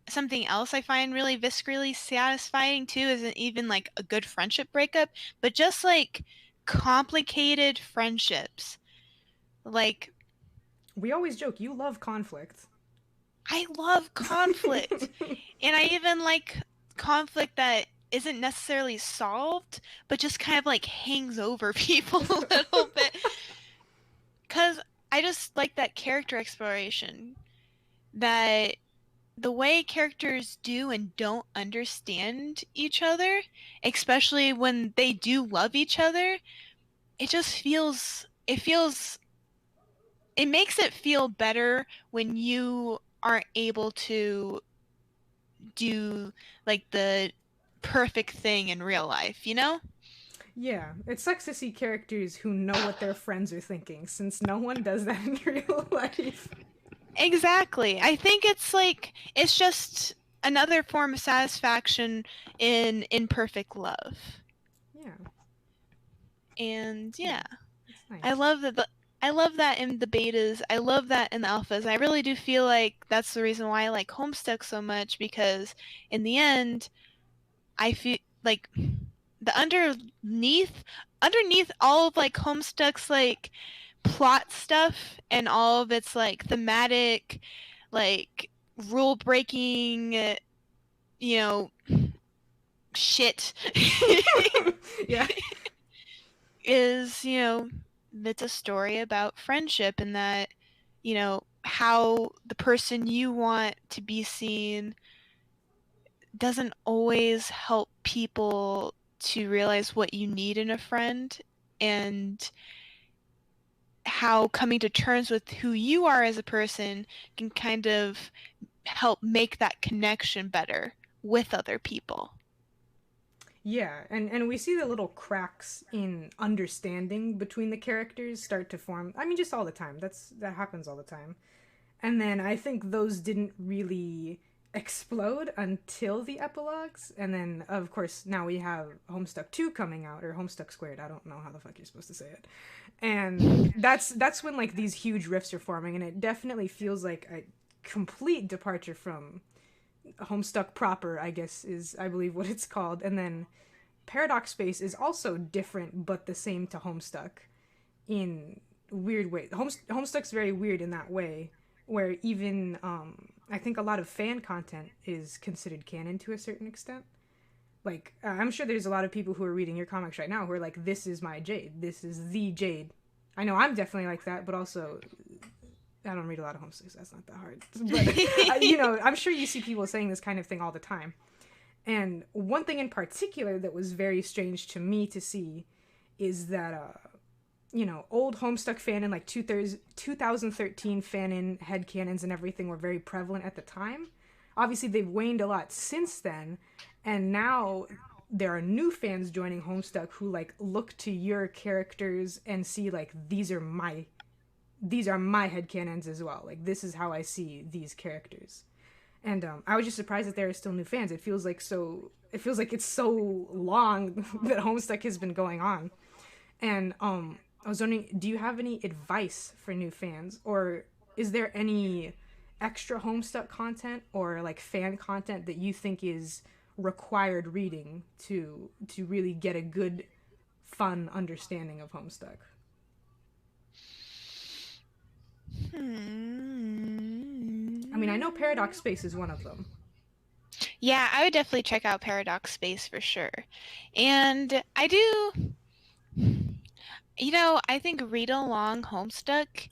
something else I find really viscerally satisfying too isn't even like a good friendship breakup, but just like complicated friendships. Like, We always joke you love conflict. I love conflict. And I even like conflict that isn't necessarily solved, but just kind of like hangs over people a little bit. Because I just like that character exploration. That the way characters do and don't understand each other, especially when they do love each other, it just it makes it feel better when you aren't able to do like the perfect thing in real life, you know? Yeah, it sucks to see characters who know what their friends are thinking, since no one does that in real life. Exactly. I think it's like it's just another form of satisfaction in imperfect love. Yeah, And yeah, it's I nice. love that I love that in the betas. I love that in the alphas. I really do feel like that's the reason why I like Homestuck so much because in the end, I feel like the underneath all of like Homestuck's like plot stuff and all of its like thematic like rule breaking you know shit Yeah. is it's a story about friendship and that how the person you want to be seen doesn't always help people to realize what you need in a friend and how coming to terms with who you are as a person can kind of help make that connection better with other people. Yeah, and we see the little cracks in understanding between the characters start to form. I mean, just all the time. That happens all the time. And then I think those didn't really explode until the epilogues. And then, of course, now we have Homestuck 2 coming out, or Homestuck Squared. I don't know how the fuck you're supposed to say it. And that's when like these huge rifts are forming, and it definitely feels like a complete departure from Homestuck proper, I guess is I believe what it's called. And then Paradox Space is also different but the same to Homestuck in weird ways. Homestuck's very weird in that way, where even I think a lot of fan content is considered canon to a certain extent. Like I'm sure there's a lot of people who are reading your comics right now who are like, "This is my Jade. This is the Jade." I know I'm definitely like that, but also I don't read a lot of Homestuck, so that's not that hard. But I'm sure you see people saying this kind of thing all the time. And one thing in particular that was very strange to me to see is that old Homestuck fanon, like 2013 fanon headcanons and everything were very prevalent at the time. Obviously, they've waned a lot since then, and now there are new fans joining Homestuck who like look to your characters and see like these are my headcanons as well. Like this is how I see these characters. And I was just surprised that there are still new fans. It feels like it's so long that Homestuck has been going on. And I was wondering, do you have any advice for new fans, or is there any extra Homestuck content or like fan content that you think is required reading to really get a good, fun understanding of Homestuck? Hmm. I mean, I know Paradox Space is one of them. Yeah, I would definitely check out Paradox Space for sure. And I do, I think read along Homestuck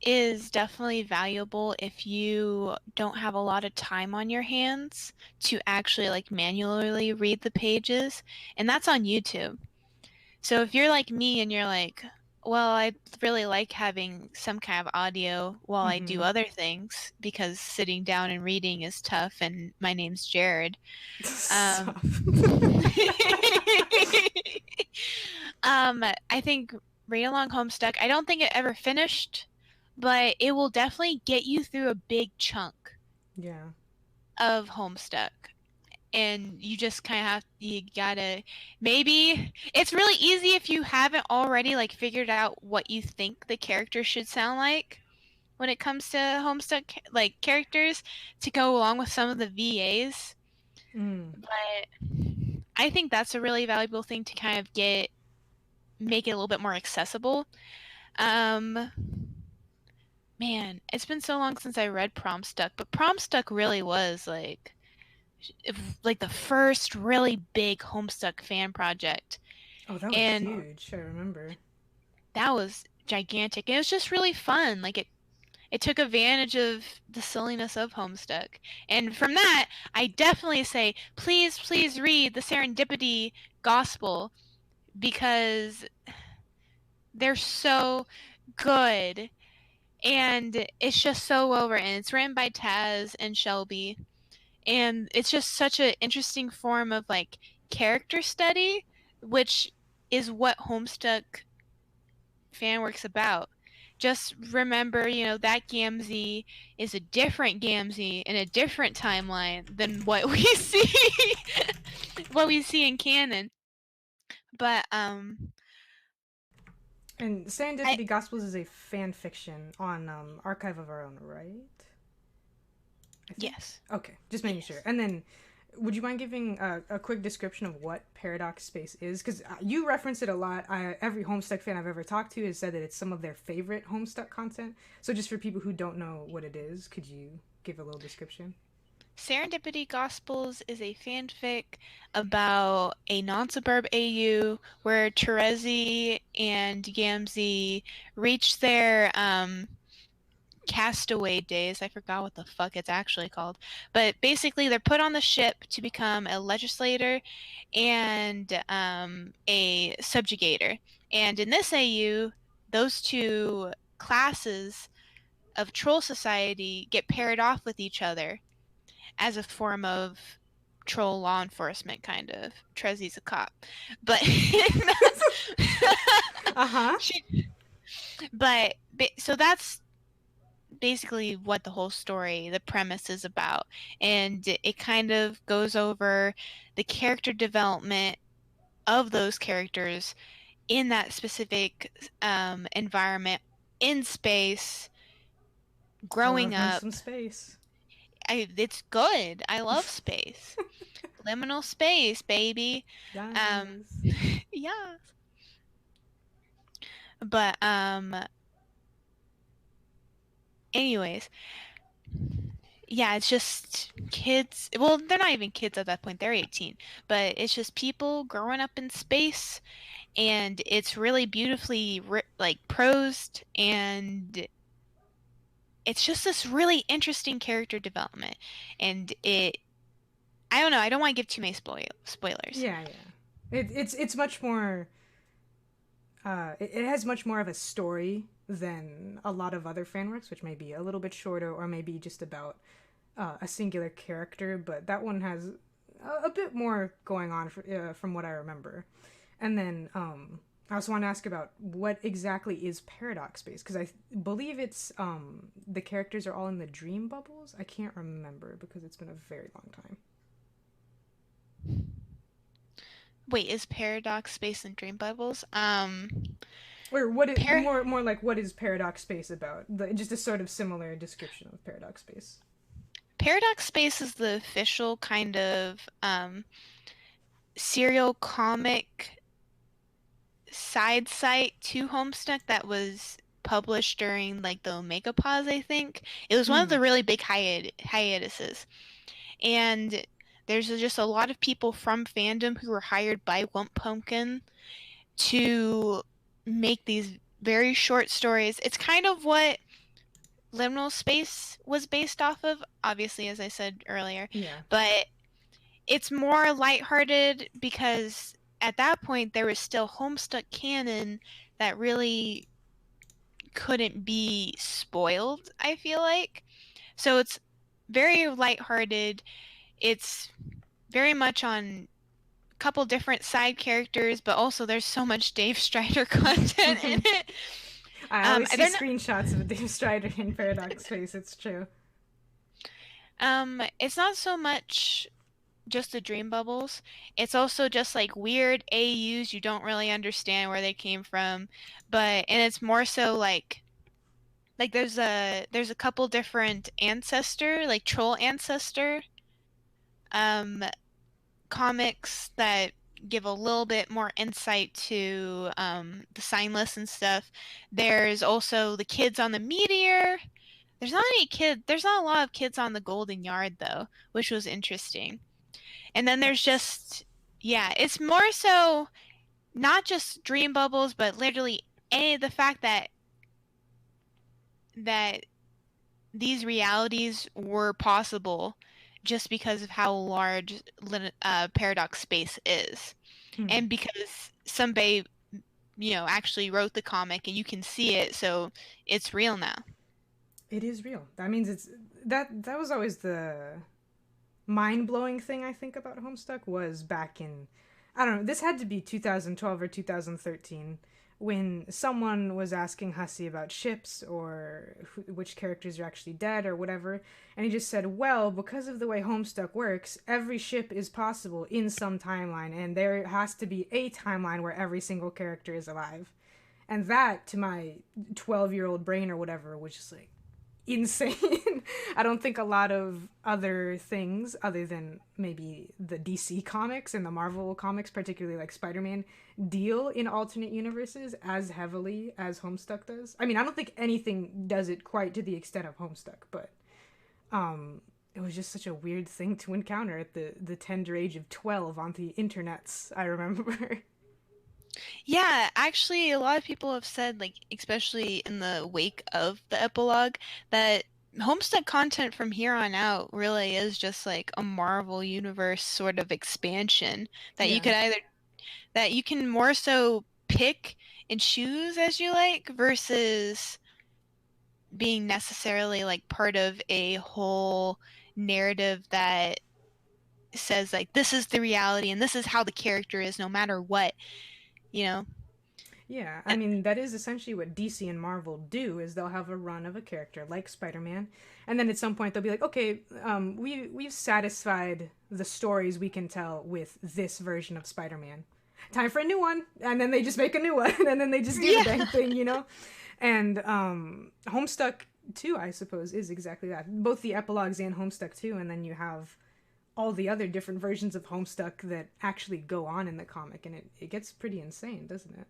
is definitely valuable if you don't have a lot of time on your hands to actually like manually read the pages, and that's on YouTube. So if you're like me and you're like, well, I really like having some kind of audio while I do Mm-hmm. other things because sitting down and reading is tough, and my name's Jared. Um, Stop. I think Read Along Homestuck, I don't think it ever finished, but it will definitely get you through a big chunk Yeah. of Homestuck. And you just kind of you gotta, maybe, it's really easy if you haven't already like figured out what you think the character should sound like when it comes to Homestuck like characters to go along with some of the VAs. Mm. But I think that's a really valuable thing to kind of make it a little bit more accessible. Um, Man, it's been so long since I read Promstuck, but Promstuck really was like the first really big Homestuck fan project, Oh, that was and huge. I remember. that was gigantic. And it was just really fun. Like it took advantage of the silliness of Homestuck. And from that, I definitely say, please, please read the Serendipity Gospel because they're so good. And it's just so well written. It's written by Taz and Shelby, and it's just such an interesting form of like character study, which is what Homestuck fan work's about. Just remember, that Gamzee is a different Gamzee in a different timeline than what we see what we see in canon. But And I Serendipity Gospels is a fan fiction on Archive of Our Own, right? I think. yes. Okay, just making sure. Yes. And then, would you mind giving a quick description of what Paradox Space is? Because you reference it a lot. Every Homestuck fan I've ever talked to has said that it's some of their favorite Homestuck content. So, just for people who don't know what it is, could you give a little description? Serendipity Gospels is a fanfic about a non-suburb AU where Terezi and Gamzee reach their castaway days. I forgot what the fuck it's actually called. But basically, they're put on the ship to become a legislator and a subjugator. And in this AU, those two classes of troll society get paired off with each other as a form of troll law enforcement, kind of. Trezi's a cop. But Uh huh. she, so that's basically what the whole story, the premise is about. And it kind of goes over the character development of those characters in that specific environment in space, I growing love me up. some space. It's good. I love space. Liminal space, baby. Um, Yes. yeah. But anyways, yeah, it's just kids. Well, they're not even kids at that point. They're 18. But it's just people growing up in space, and it's really beautifully like prosed, and it's just this really interesting character development. And I don't know, I don't want to give too many spoilers. Yeah, yeah. It's much more. It has much more of a story than a lot of other fan works, which may be a little bit shorter or maybe just about a singular character. But that one has a bit more going on from what I remember. And then I also want to ask about what exactly is Paradox Space because I believe it's the characters are all in the dream bubbles. I can't remember because it's been a very long time. Wait, is Paradox Space and Dream Bubbles? Or what is Par- more like what is Paradox Space about? Just a sort of similar description of Paradox Space. Paradox Space is the official kind of serial comic side site to Homestuck that was published during like the Omega pause, I think. It was one of Mm, the really big hiatuses. And there's just a lot of people from fandom who were hired by Wump Pumpkin to make these very short stories. It's kind of what Liminal Space was based off of, obviously, as I said earlier, yeah. but it's more lighthearted because at that point there was still Homestuck canon that really couldn't be spoiled, I feel like. So it's very lighthearted. It's very much on a couple different side characters, but also there's so much Dave Strider content in it. I always see They're not, screenshots of Dave Strider in Paradox Space. It's true. it's not so much just the dream bubbles. It's also just like weird AUs you don't really understand where they came from, and it's more so like there's a couple different ancestor, like troll ancestor um comics that give a little bit more insight to the signless and stuff. There's also the kids on the meteor. There's not a lot of kids on the golden yard though, which was interesting. And then there's Nice. just, yeah, it's more so not just dream bubbles, but literally the fact that these realities were possible just because of how large Paradox Space is. Hmm. And because somebody, actually wrote the comic and you can see it, so it's real now. It is real. That means it's that was always the mind-blowing thing I think about Homestuck was back in, I don't know, this had to be 2012 or 2013 when someone was asking Hussey about ships or which characters are actually dead or whatever, and he just said, well, because of the way Homestuck works, every ship is possible in some timeline, and there has to be a timeline where every single character is alive. And that, to my 12-year-old brain or whatever, was just like, insane. I don't think a lot of other things, other than maybe the DC comics and the Marvel comics, particularly like Spider-Man, deal in alternate universes as heavily as Homestuck does. I mean, I don't think anything does it quite to the extent of Homestuck, but it was just such a weird thing to encounter at the tender age of 12 on the internets, I remember. Yeah, actually, a lot of people have said, like, especially in the wake of the epilogue, that Homestuck content from here on out really is just like a Marvel Universe sort of expansion that you Yeah. could either that you can more so pick and choose as you like versus being necessarily like part of a whole narrative that says like this is the reality and this is how the character is no matter what, you know. Yeah, I mean that is essentially what DC and Marvel do. Is they'll have a run of a character like Spider-Man, and then at some point they'll be like, okay, we've satisfied the stories we can tell with this version of Spider-Man. Time for a new one, and then they just make a new one, and then they just do the Yeah. dang thing, you know. And Homestuck too, I suppose, is exactly that. Both the epilogues and Homestuck too, and then you have all the other different versions of Homestuck that actually go on in the comic, and it gets pretty insane, doesn't it?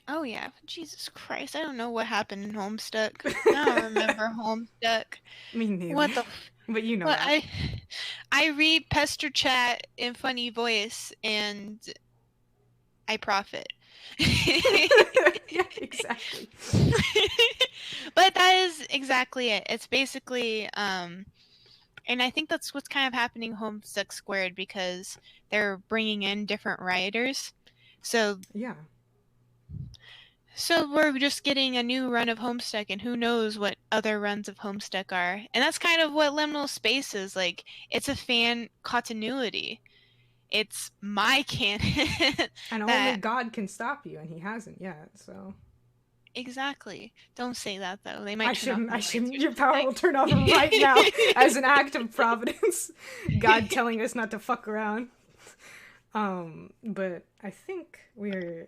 Oh yeah, Jesus Christ! I don't know what happened in Homestuck. I don't remember Homestuck. Me neither. What the? But you know What that. I read Pester Chat in funny voice and I profit. Yeah, exactly. But that is exactly it. It's basically, and I think that's what's kind of happening Homestuck Squared because they're bringing in different writers. So Yeah. So we're just getting a new run of Homestuck, and who knows what other runs of Homestuck are. And that's kind of what Liminal Space is like. It's a fan continuity. It's my canon And only that God can stop you, and he hasn't yet, so. exactly. Don't say that though. They might I turn off shouldn't, my I lights shouldn't. or Your power will turn off right now as an act of providence. God telling us not to fuck around. But I think we're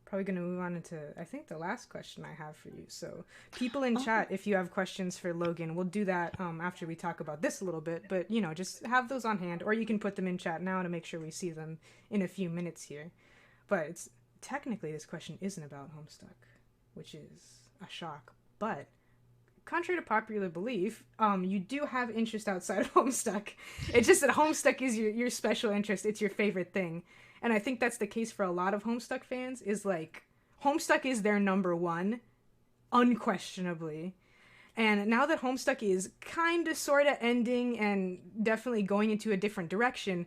probably going to move on into, I think, the last question I have for you. So, people in something. chat, if you have questions for Logan, we'll do that after we talk about this a little bit. But, you know, just have those on hand, or you can put them in chat now to make sure we see them in a few minutes here. But it's technically, this question isn't about Homestuck. which is a shock. But contrary to popular belief, you do have interest outside of Homestuck. It's just that Homestuck is your special interest. It's your favorite thing. And I think that's the case for a lot of Homestuck fans, is like, Homestuck is their number one, unquestionably. And now that Homestuck is kind of sort of ending and definitely going into a different direction,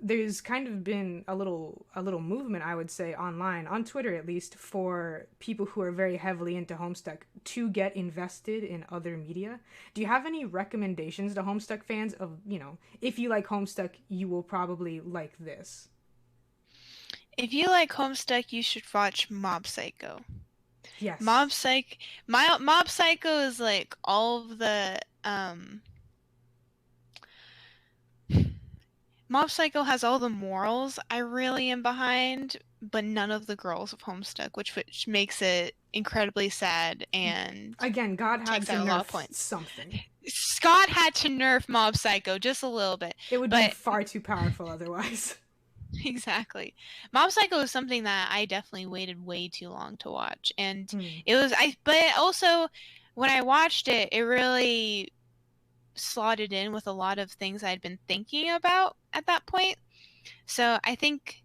there's kind of been a little movement, I would say, online, on Twitter at least, for people who are very heavily into Homestuck to get invested in other media. Do you have any recommendations to Homestuck fans of, if you like Homestuck, you will probably like this? If you like Homestuck, you should watch Mob Psycho. Yes. Mob Psycho is like all of the Mob Psycho has all the morals I really am behind, but none of the girls of Homestuck, which makes it incredibly sad and Again, God had takes to out a lot of nerf points. something. Scott had to nerf Mob Psycho just a little bit. It would be far too powerful otherwise. Exactly. Mob Psycho is something that I definitely waited way too long to watch. And but also when I watched it, it really slotted in with a lot of things I'd been thinking about at that point. So I think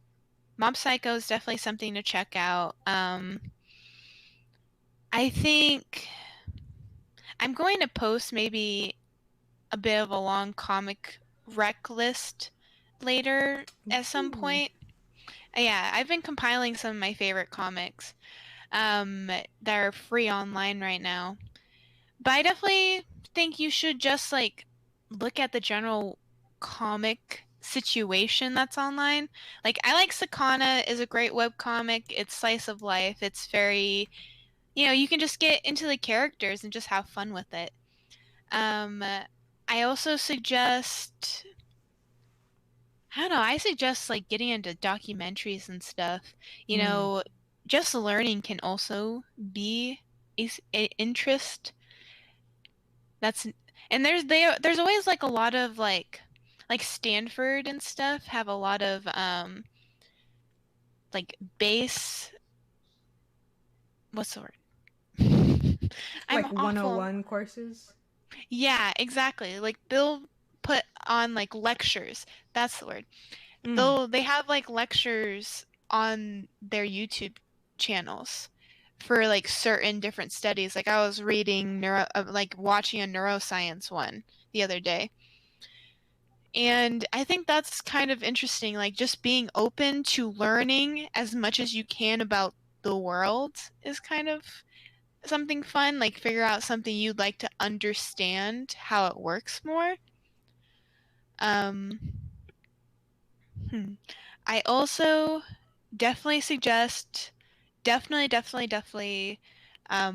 Mob Psycho is definitely something to check out. I think I'm going to post maybe a bit of a long comic rec list later at some point. Yeah, I've been compiling some of my favorite comics that are free online right now. But I definitely think you should just like look at the general comic situation that's online. Like, I like Sakana is a great webcomic. It's slice of life. It's very, you can just get into the characters and just have fun with it. I also suggest, I don't know, I suggest like getting into documentaries and stuff. Just learning can also be an interest. And there's always like a lot of like Stanford and stuff have a lot of like base, what's the word? I'm like awful. 101 courses? Yeah, exactly. Like they'll put on like lectures. That's the word. They have like lectures on their YouTube channels for like certain different studies. Like I was reading watching a neuroscience one the other day. And I think that's kind of interesting, like just being open to learning as much as you can about the world is kind of something fun, like figure out something you'd like to understand how it works more. I also definitely suggest definitely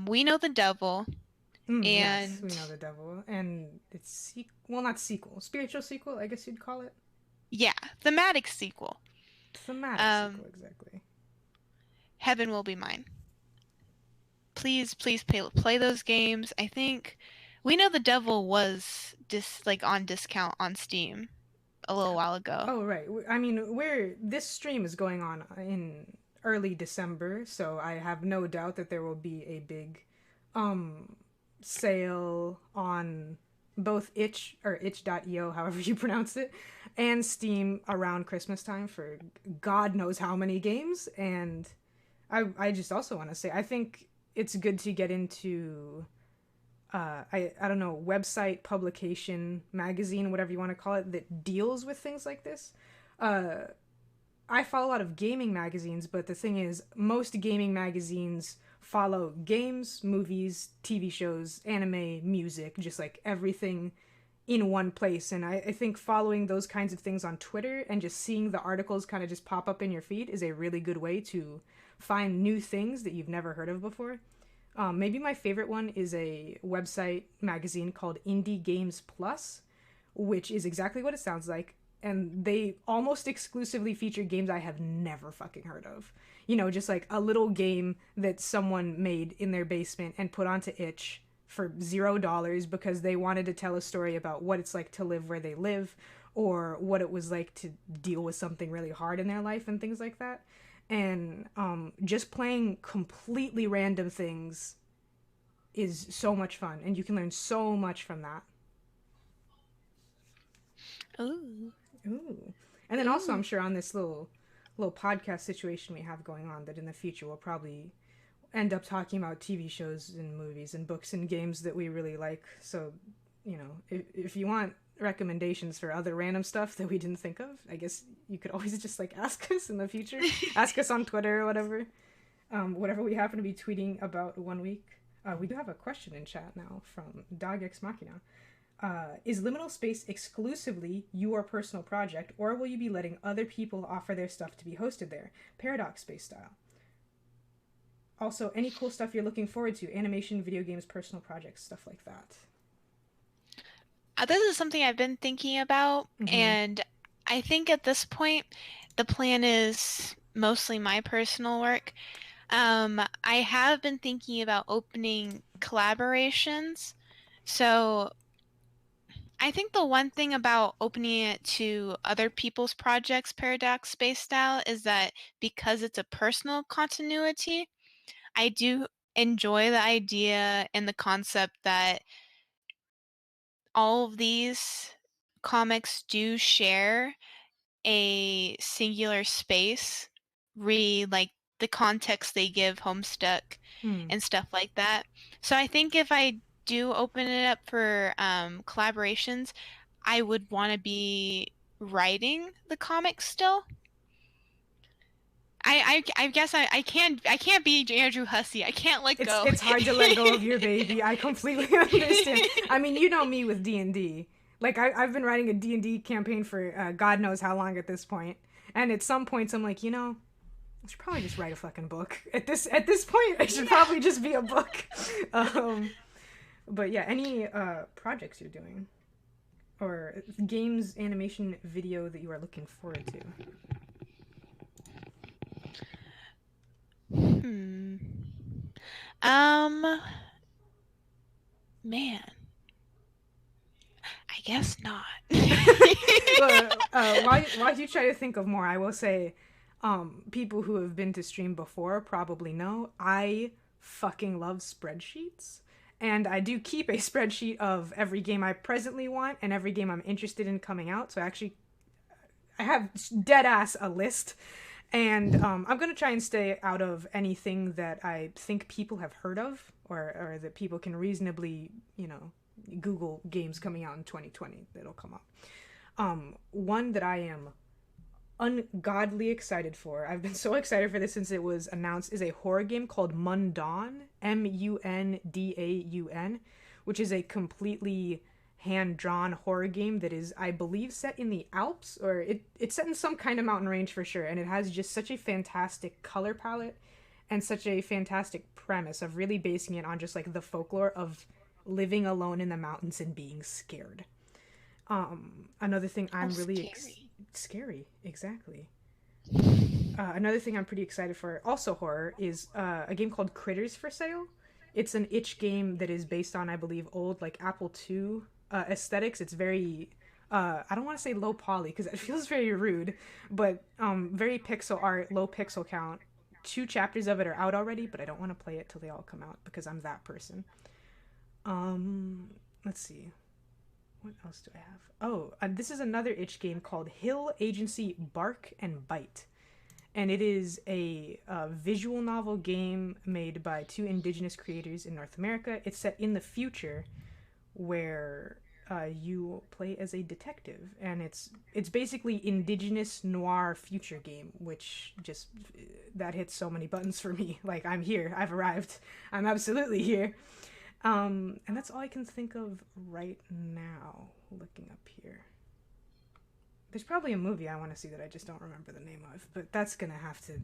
We Know the Devil. And yes, We Know the Devil. And it's not sequel, spiritual sequel, I guess you'd call it. Yeah, thematic sequel. Thematic sequel, exactly. Heaven Will Be Mine. Please play those games. I think We Know the Devil was on discount on Steam a little while ago. Oh, right. I mean, this stream is going on in early December, so I have no doubt that there will be a big sale on both itch.io, however you pronounce it, and Steam around Christmas time for God knows how many games. And I just also want to say, I think it's good to get into I don't know, website, publication, magazine, whatever you want to call it, that deals with things like this. I follow a lot of gaming magazines, but the thing is, most gaming magazines follow games, movies, TV shows, anime, music, just like everything in one place. And I think following those kinds of things on Twitter and just seeing the articles kind of just pop up in your feed is a really good way to find new things that you've never heard of before. Maybe my favorite one is a website magazine called Indie Games Plus, which is exactly what it sounds like. And they almost exclusively feature games I have never fucking heard of. Just like a little game that someone made in their basement and put onto itch for $0 because they wanted to tell a story about what it's like to live where they live, or what it was like to deal with something really hard in their life and things like that. and just playing completely random things is so much fun, and you can learn so much from that. Ooh. Ooh. And then also, I'm Ooh. sure on this little podcast situation we have going on, that in the future we'll probably end up talking about TV shows and movies and books and games that we really like. So, if you want recommendations for other random stuff that we didn't think of, I guess you could always just like ask us in the future. Ask us on Twitter or whatever. Whatever we happen to be tweeting about one week. We do have a question in chat now from Dog Ex Machina. Is Liminal Space exclusively your personal project, or will you be letting other people offer their stuff to be hosted there, Paradox Space style? Also, any cool stuff you're looking forward to, animation, video games, personal projects, stuff like that. This is something I've been thinking about, and I think at this point, the plan is mostly my personal work. I have been thinking about opening collaborations. So I think the one thing about opening it to other people's projects, Paradox Space Style, is that because it's a personal continuity, I do enjoy the idea and the concept that all of these comics do share a singular space, like the context they give Homestuck and stuff like that. So I think if I do open it up for collaborations, I would want to be writing the comics still. I guess I can't be Andrew Hussey. I can't let go. It's hard to let go of your baby. I completely understand. I mean, you know me with D&D. Like I've been writing a D&D campaign for God knows how long at this point. And at some points I'm like, I should probably just write a fucking book. At this point, I should probably just be a book. But yeah, any projects you're doing, or games, animation, video that you are looking forward to? Man, I guess not. While you try to think of more, I will say, people who have been to stream before probably know I fucking love spreadsheets. And I do keep a spreadsheet of every game I presently want and every game I'm interested in coming out. So I have dead ass a list. And I'm going to try and stay out of anything that I think people have heard of, or that people can reasonably, Google games coming out in 2020 that'll come up. One that I am ungodly excited for, I've been so excited for this since it was announced, is a horror game called Mundaun, Mundaun, which is a completely hand-drawn horror game that is, I believe, set in the Alps, or it's set in some kind of mountain range for sure, and it has just such a fantastic color palette and such a fantastic premise of really basing it on just like the folklore of living alone in the mountains and being scared. Another thing I'm really scary, exactly. Another thing I'm pretty excited for, also horror, is a game called Critters for sale. It's an itch game that is based on, I believe, old like Apple II aesthetics. It's very I don't want to say low poly because it feels very rude, but very pixel art, low pixel count. 2 chapters of it are out already, but I don't want to play it till they all come out because I'm that person. Let's see. What else do I have? Oh, this is another itch game called Hill Agency Bark and Bite. And it is a visual novel game made by 2 indigenous creators in North America. It's set in the future where you play as a detective. And it's basically indigenous noir future game, which just, that hits so many buttons for me. Like, I'm here. I've arrived. I'm absolutely here. And that's all I can think of right now, looking up here. There's probably a movie I want to see that I just don't remember the name of, but that's gonna have to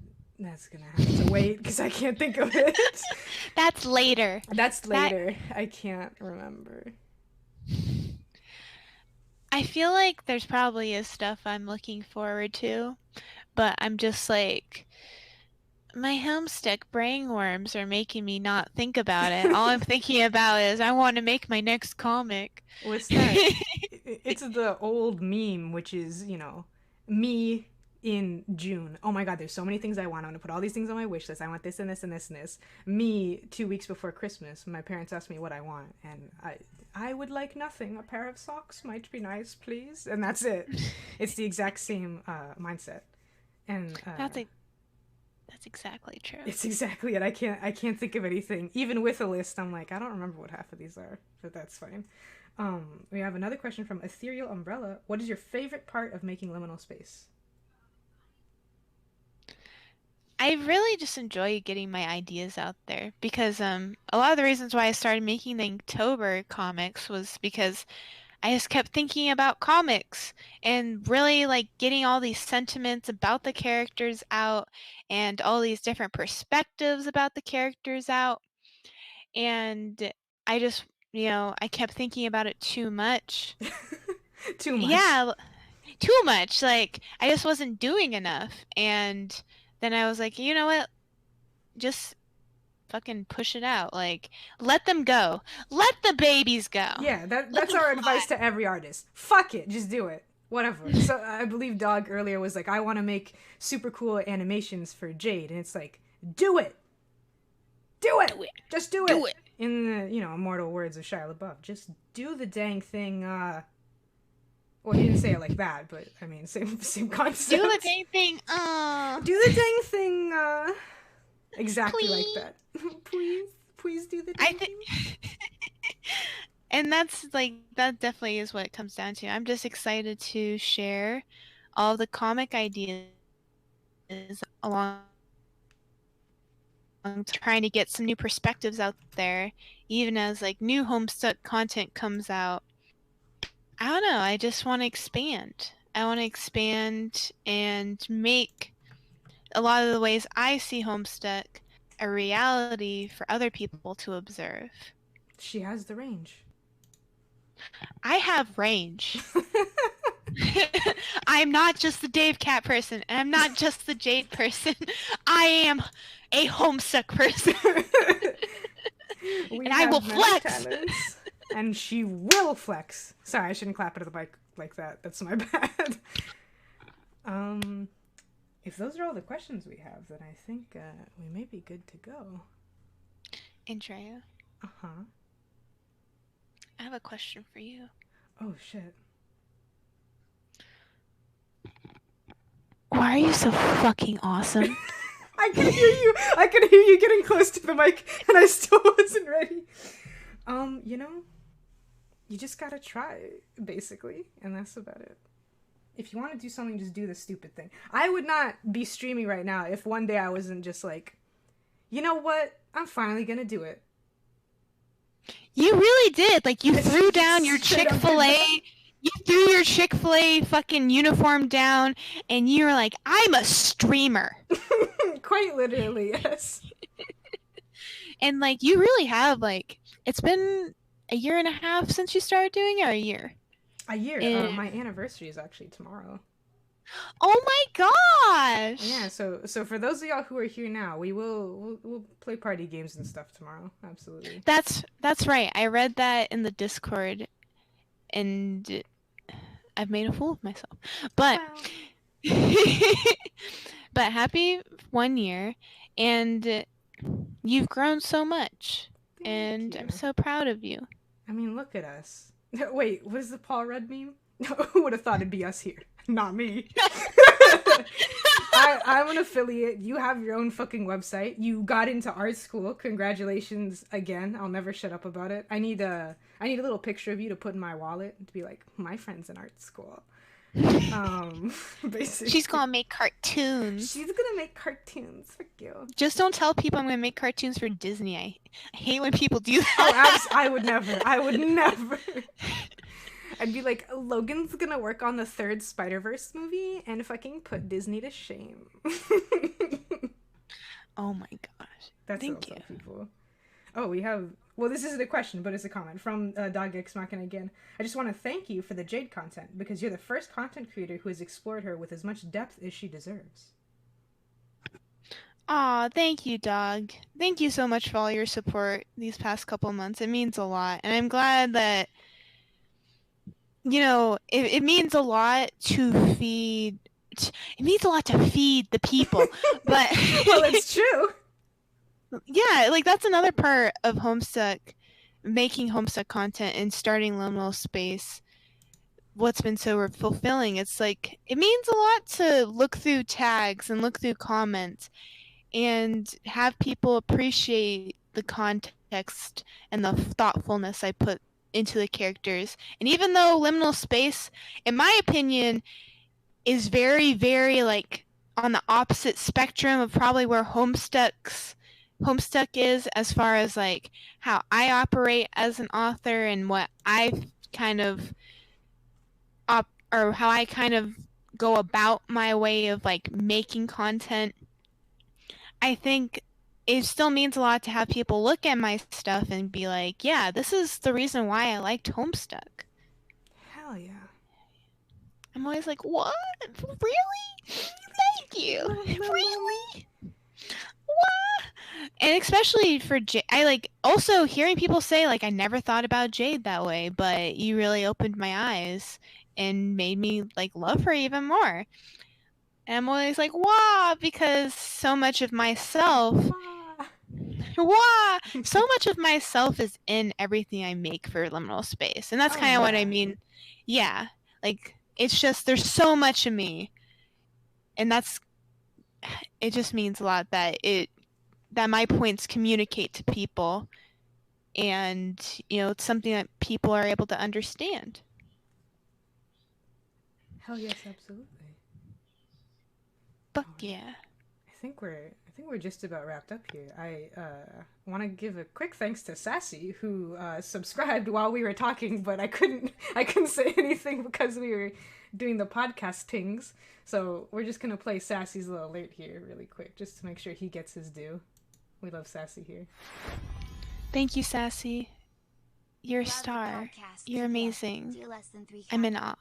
wait because I can't think of it. That's later. I can't remember. I feel like there's probably is stuff I'm looking forward to, but I'm just like, my Homestuck brainworms are making me not think about it. All I'm thinking about is I want to make my next comic. What's that? It's the old meme, which is, me in June. Oh my god, there's so many things I want. I want to put all these things on my wish list. I want this and this and this and this. Me, 2 weeks before Christmas, my parents asked me what I want, and I would like nothing. A pair of socks might be nice, please, and that's it. It's the exact same mindset, and that's exactly true. it's exactly it. I can't think of anything. Even with a list, I'm like, I don't remember what half of these are, but that's fine. We have another question from Ethereal Umbrella. What is your favorite part of making Liminal Space? I really just enjoy getting my ideas out there because a lot of the reasons why I started making the Inktober comics was because I just kept thinking about comics and really like getting all these sentiments about the characters out and all these different perspectives about the characters out. And I just, I kept thinking about it too much. Too much. Yeah, too much. Like, I just wasn't doing enough. And then I was like, you know what? Just fucking push it out. Like, let them go. Let the babies go. Yeah, that's our advice to every artist. Fuck it, just do it. Whatever. So I believe Dog earlier was like, I want to make super cool animations for Jade, and it's like, do it. Do it. Do it. Just do it. Do it. In the immortal words of Shia LaBeouf, just do the dang thing. Well, he didn't say it like that, but I mean, same concept. Do the dang thing. Do the dang thing. Exactly Please. like that. Please do the dang thing. And that definitely is what it comes down to. I'm just excited to share all the comic ideas along trying to get some new perspectives out there, even as like new Homestuck content comes out. I don't know, I just want to expand. I want to expand and make a lot of the ways I see Homestuck a reality for other people to observe. She has the range. I have range. I'm not just the Dave Cat person, and I'm not just the Jade person. I am a Homestuck person. And I will flex. Talents, and she will flex. Sorry, I shouldn't clap into the mic like that. That's my bad. If those are all the questions we have, then I think we may be good to go. Andrea. Uh-huh. I have a question for you. Oh, shit. Why are you so fucking awesome? I could hear you. I could hear you getting close to the mic, and I still wasn't ready. You just gotta try, basically, and that's about it. If you want to do something, just do the stupid thing. I would not be streaming right now if one day I wasn't just like, you know what? I'm finally gonna do it. You really did. Like, you threw down your Chick-fil-A. You threw your Chick-fil-A fucking uniform down, and you were like, I'm a streamer. Quite literally, yes. And, like, you really have, like, it's been a year and a half since you started doing it, or a year? A year. My anniversary is actually tomorrow. Oh my gosh! Yeah, so for those of y'all who are here now, we'll play party games and stuff tomorrow. Absolutely. That's right. I read that in the Discord, and I've made a fool of myself. But but happy 1 year, and you've grown so much, and I'm so proud of you. I mean, look at us. Wait, what is the Paul Rudd meme? Who would have thought it'd be us here? Not me. I'm an affiliate. You have your own fucking website. You got into art school. Congratulations again. I'll never shut up about it. I need a little picture of you to put in my wallet to be like, my friend's in art school. Basically. She's gonna make cartoons. She's gonna make cartoons. Fuck you. Just don't tell people I'm gonna make cartoons for Disney. I hate when people do that. Oh, I would never. I'd be like, Logan's gonna work on the 3rd Spider-Verse movie and fucking put Disney to shame. Oh my gosh. Thank you. People. Oh, we have... Well, this isn't a question, but it's a comment from Dog X Machina again. I just want to thank you for the Jade content, because you're the first content creator who has explored her with as much depth as she deserves. Aw, thank you, Dog. Thank you so much for all your support these past couple months. It means a lot. And I'm glad that, it means a lot to it means a lot to feed the people. But well, it's true. Yeah, like that's another part of Homestuck, making Homestuck content and starting Liminal Space. What's been so fulfilling, it's like it means a lot to look through tags and look through comments and have people appreciate the context and the thoughtfulness I put into the characters. And even though Liminal Space, in my opinion, is very, very like on the opposite spectrum of probably where Homestuck is, as far as like how I operate as an author and what I kind of or how I kind of go about my way of like making content, I think it still means a lot to have people look at my stuff and be like, yeah, this is the reason why I liked Homestuck. Hell yeah. I'm always like, what? Really? Thank you. Really? What? And especially for Jade, I like also hearing people say like, I never thought about Jade that way, but you really opened my eyes and made me like love her even more. And I'm always like, wow, because so much of myself, so much of myself is in everything I make for Liminal Space. And that's kind of what I mean. Yeah, like it's just, there's so much of me. And it just means a lot that my points communicate to people, and it's something that people are able to understand. Hell yes, absolutely. Fuck yeah. I think we're just about wrapped up here. I want to give a quick thanks to Sassy, who subscribed while we were talking, but I couldn't say anything because we were doing the podcast tings. So we're just gonna play Sassy's little alert here really quick, just to make sure he gets his due. We love Sassy here. Thank you, Sassy. You're a star. You're amazing. I'm in awe.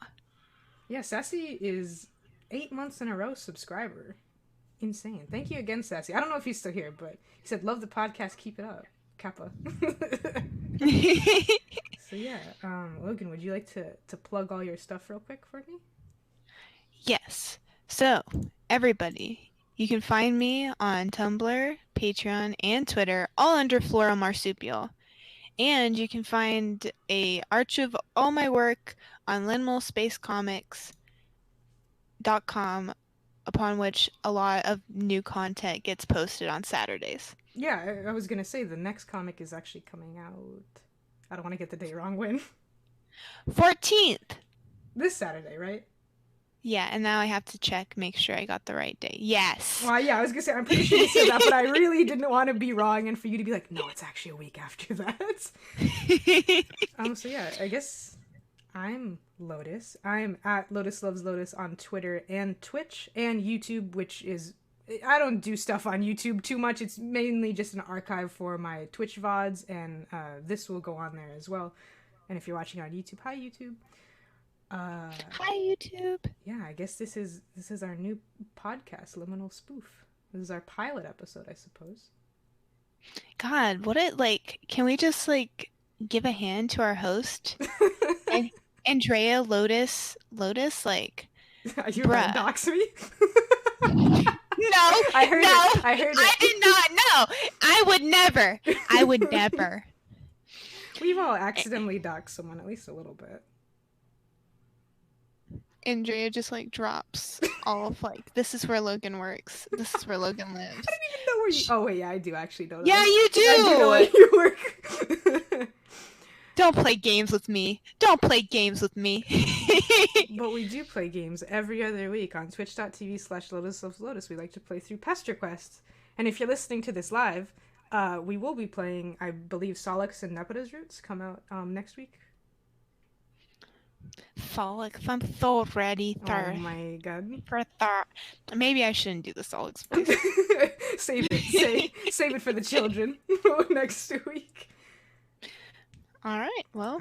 Yeah, Sassy is 8 months in a row subscriber. Insane. Thank you again, Sassy. I don't know if he's still here, but he said, love the podcast, keep it up. Kappa. So yeah, Logan, would you like to plug all your stuff real quick for me? Yes. So, everybody, you can find me on Tumblr, Patreon, and Twitter, all under FloralMarsupial. And you can find a archive of all my work on liminalspacecomics.com, upon which a lot of new content gets posted on Saturdays. Yeah, I was going to say the next comic is actually coming out. I don't want to get the date wrong. When? 14th. This Saturday, right? Yeah, and now I have to make sure I got the right date. Yes. Well, yeah, I was going to say, I'm pretty sure you said that, but I really didn't want to be wrong and for you to be like, no, it's actually a week after that. So yeah, I guess I'm Lotus. I'm at Lotus Loves Lotus on Twitter and Twitch and YouTube, which is, I don't do stuff on YouTube too much. It's mainly just an archive for my Twitch VODs, and this will go on there as well. And if you're watching on YouTube, hi YouTube. Hi YouTube. Yeah, I guess this is our new podcast, Liminal Spoof. This is our pilot episode, I suppose. God, can we just give a hand to our host? And Andrea Lotus, like, are you gonna dox me? No, I heard it. I did not know. I would never. We've all accidentally doxed someone at least a little bit. Andrea just drops all of this is where Logan works. This is where Logan lives. I didn't even know where you. Oh wait, yeah, I do actually know. Yeah, you do. I do know where you work. Don't play games with me. Don't play games with me. But we do play games every other week on twitch.tv/LotusLovesLotus. We like to play through Pester Quests. And if you're listening to this live, we will be playing, I believe, Solix and Nepida's Roots come out next week. Solix, I'm so ready. Oh my god. Maybe I shouldn't do the Solix voice. Save it for the children next week. All right, well.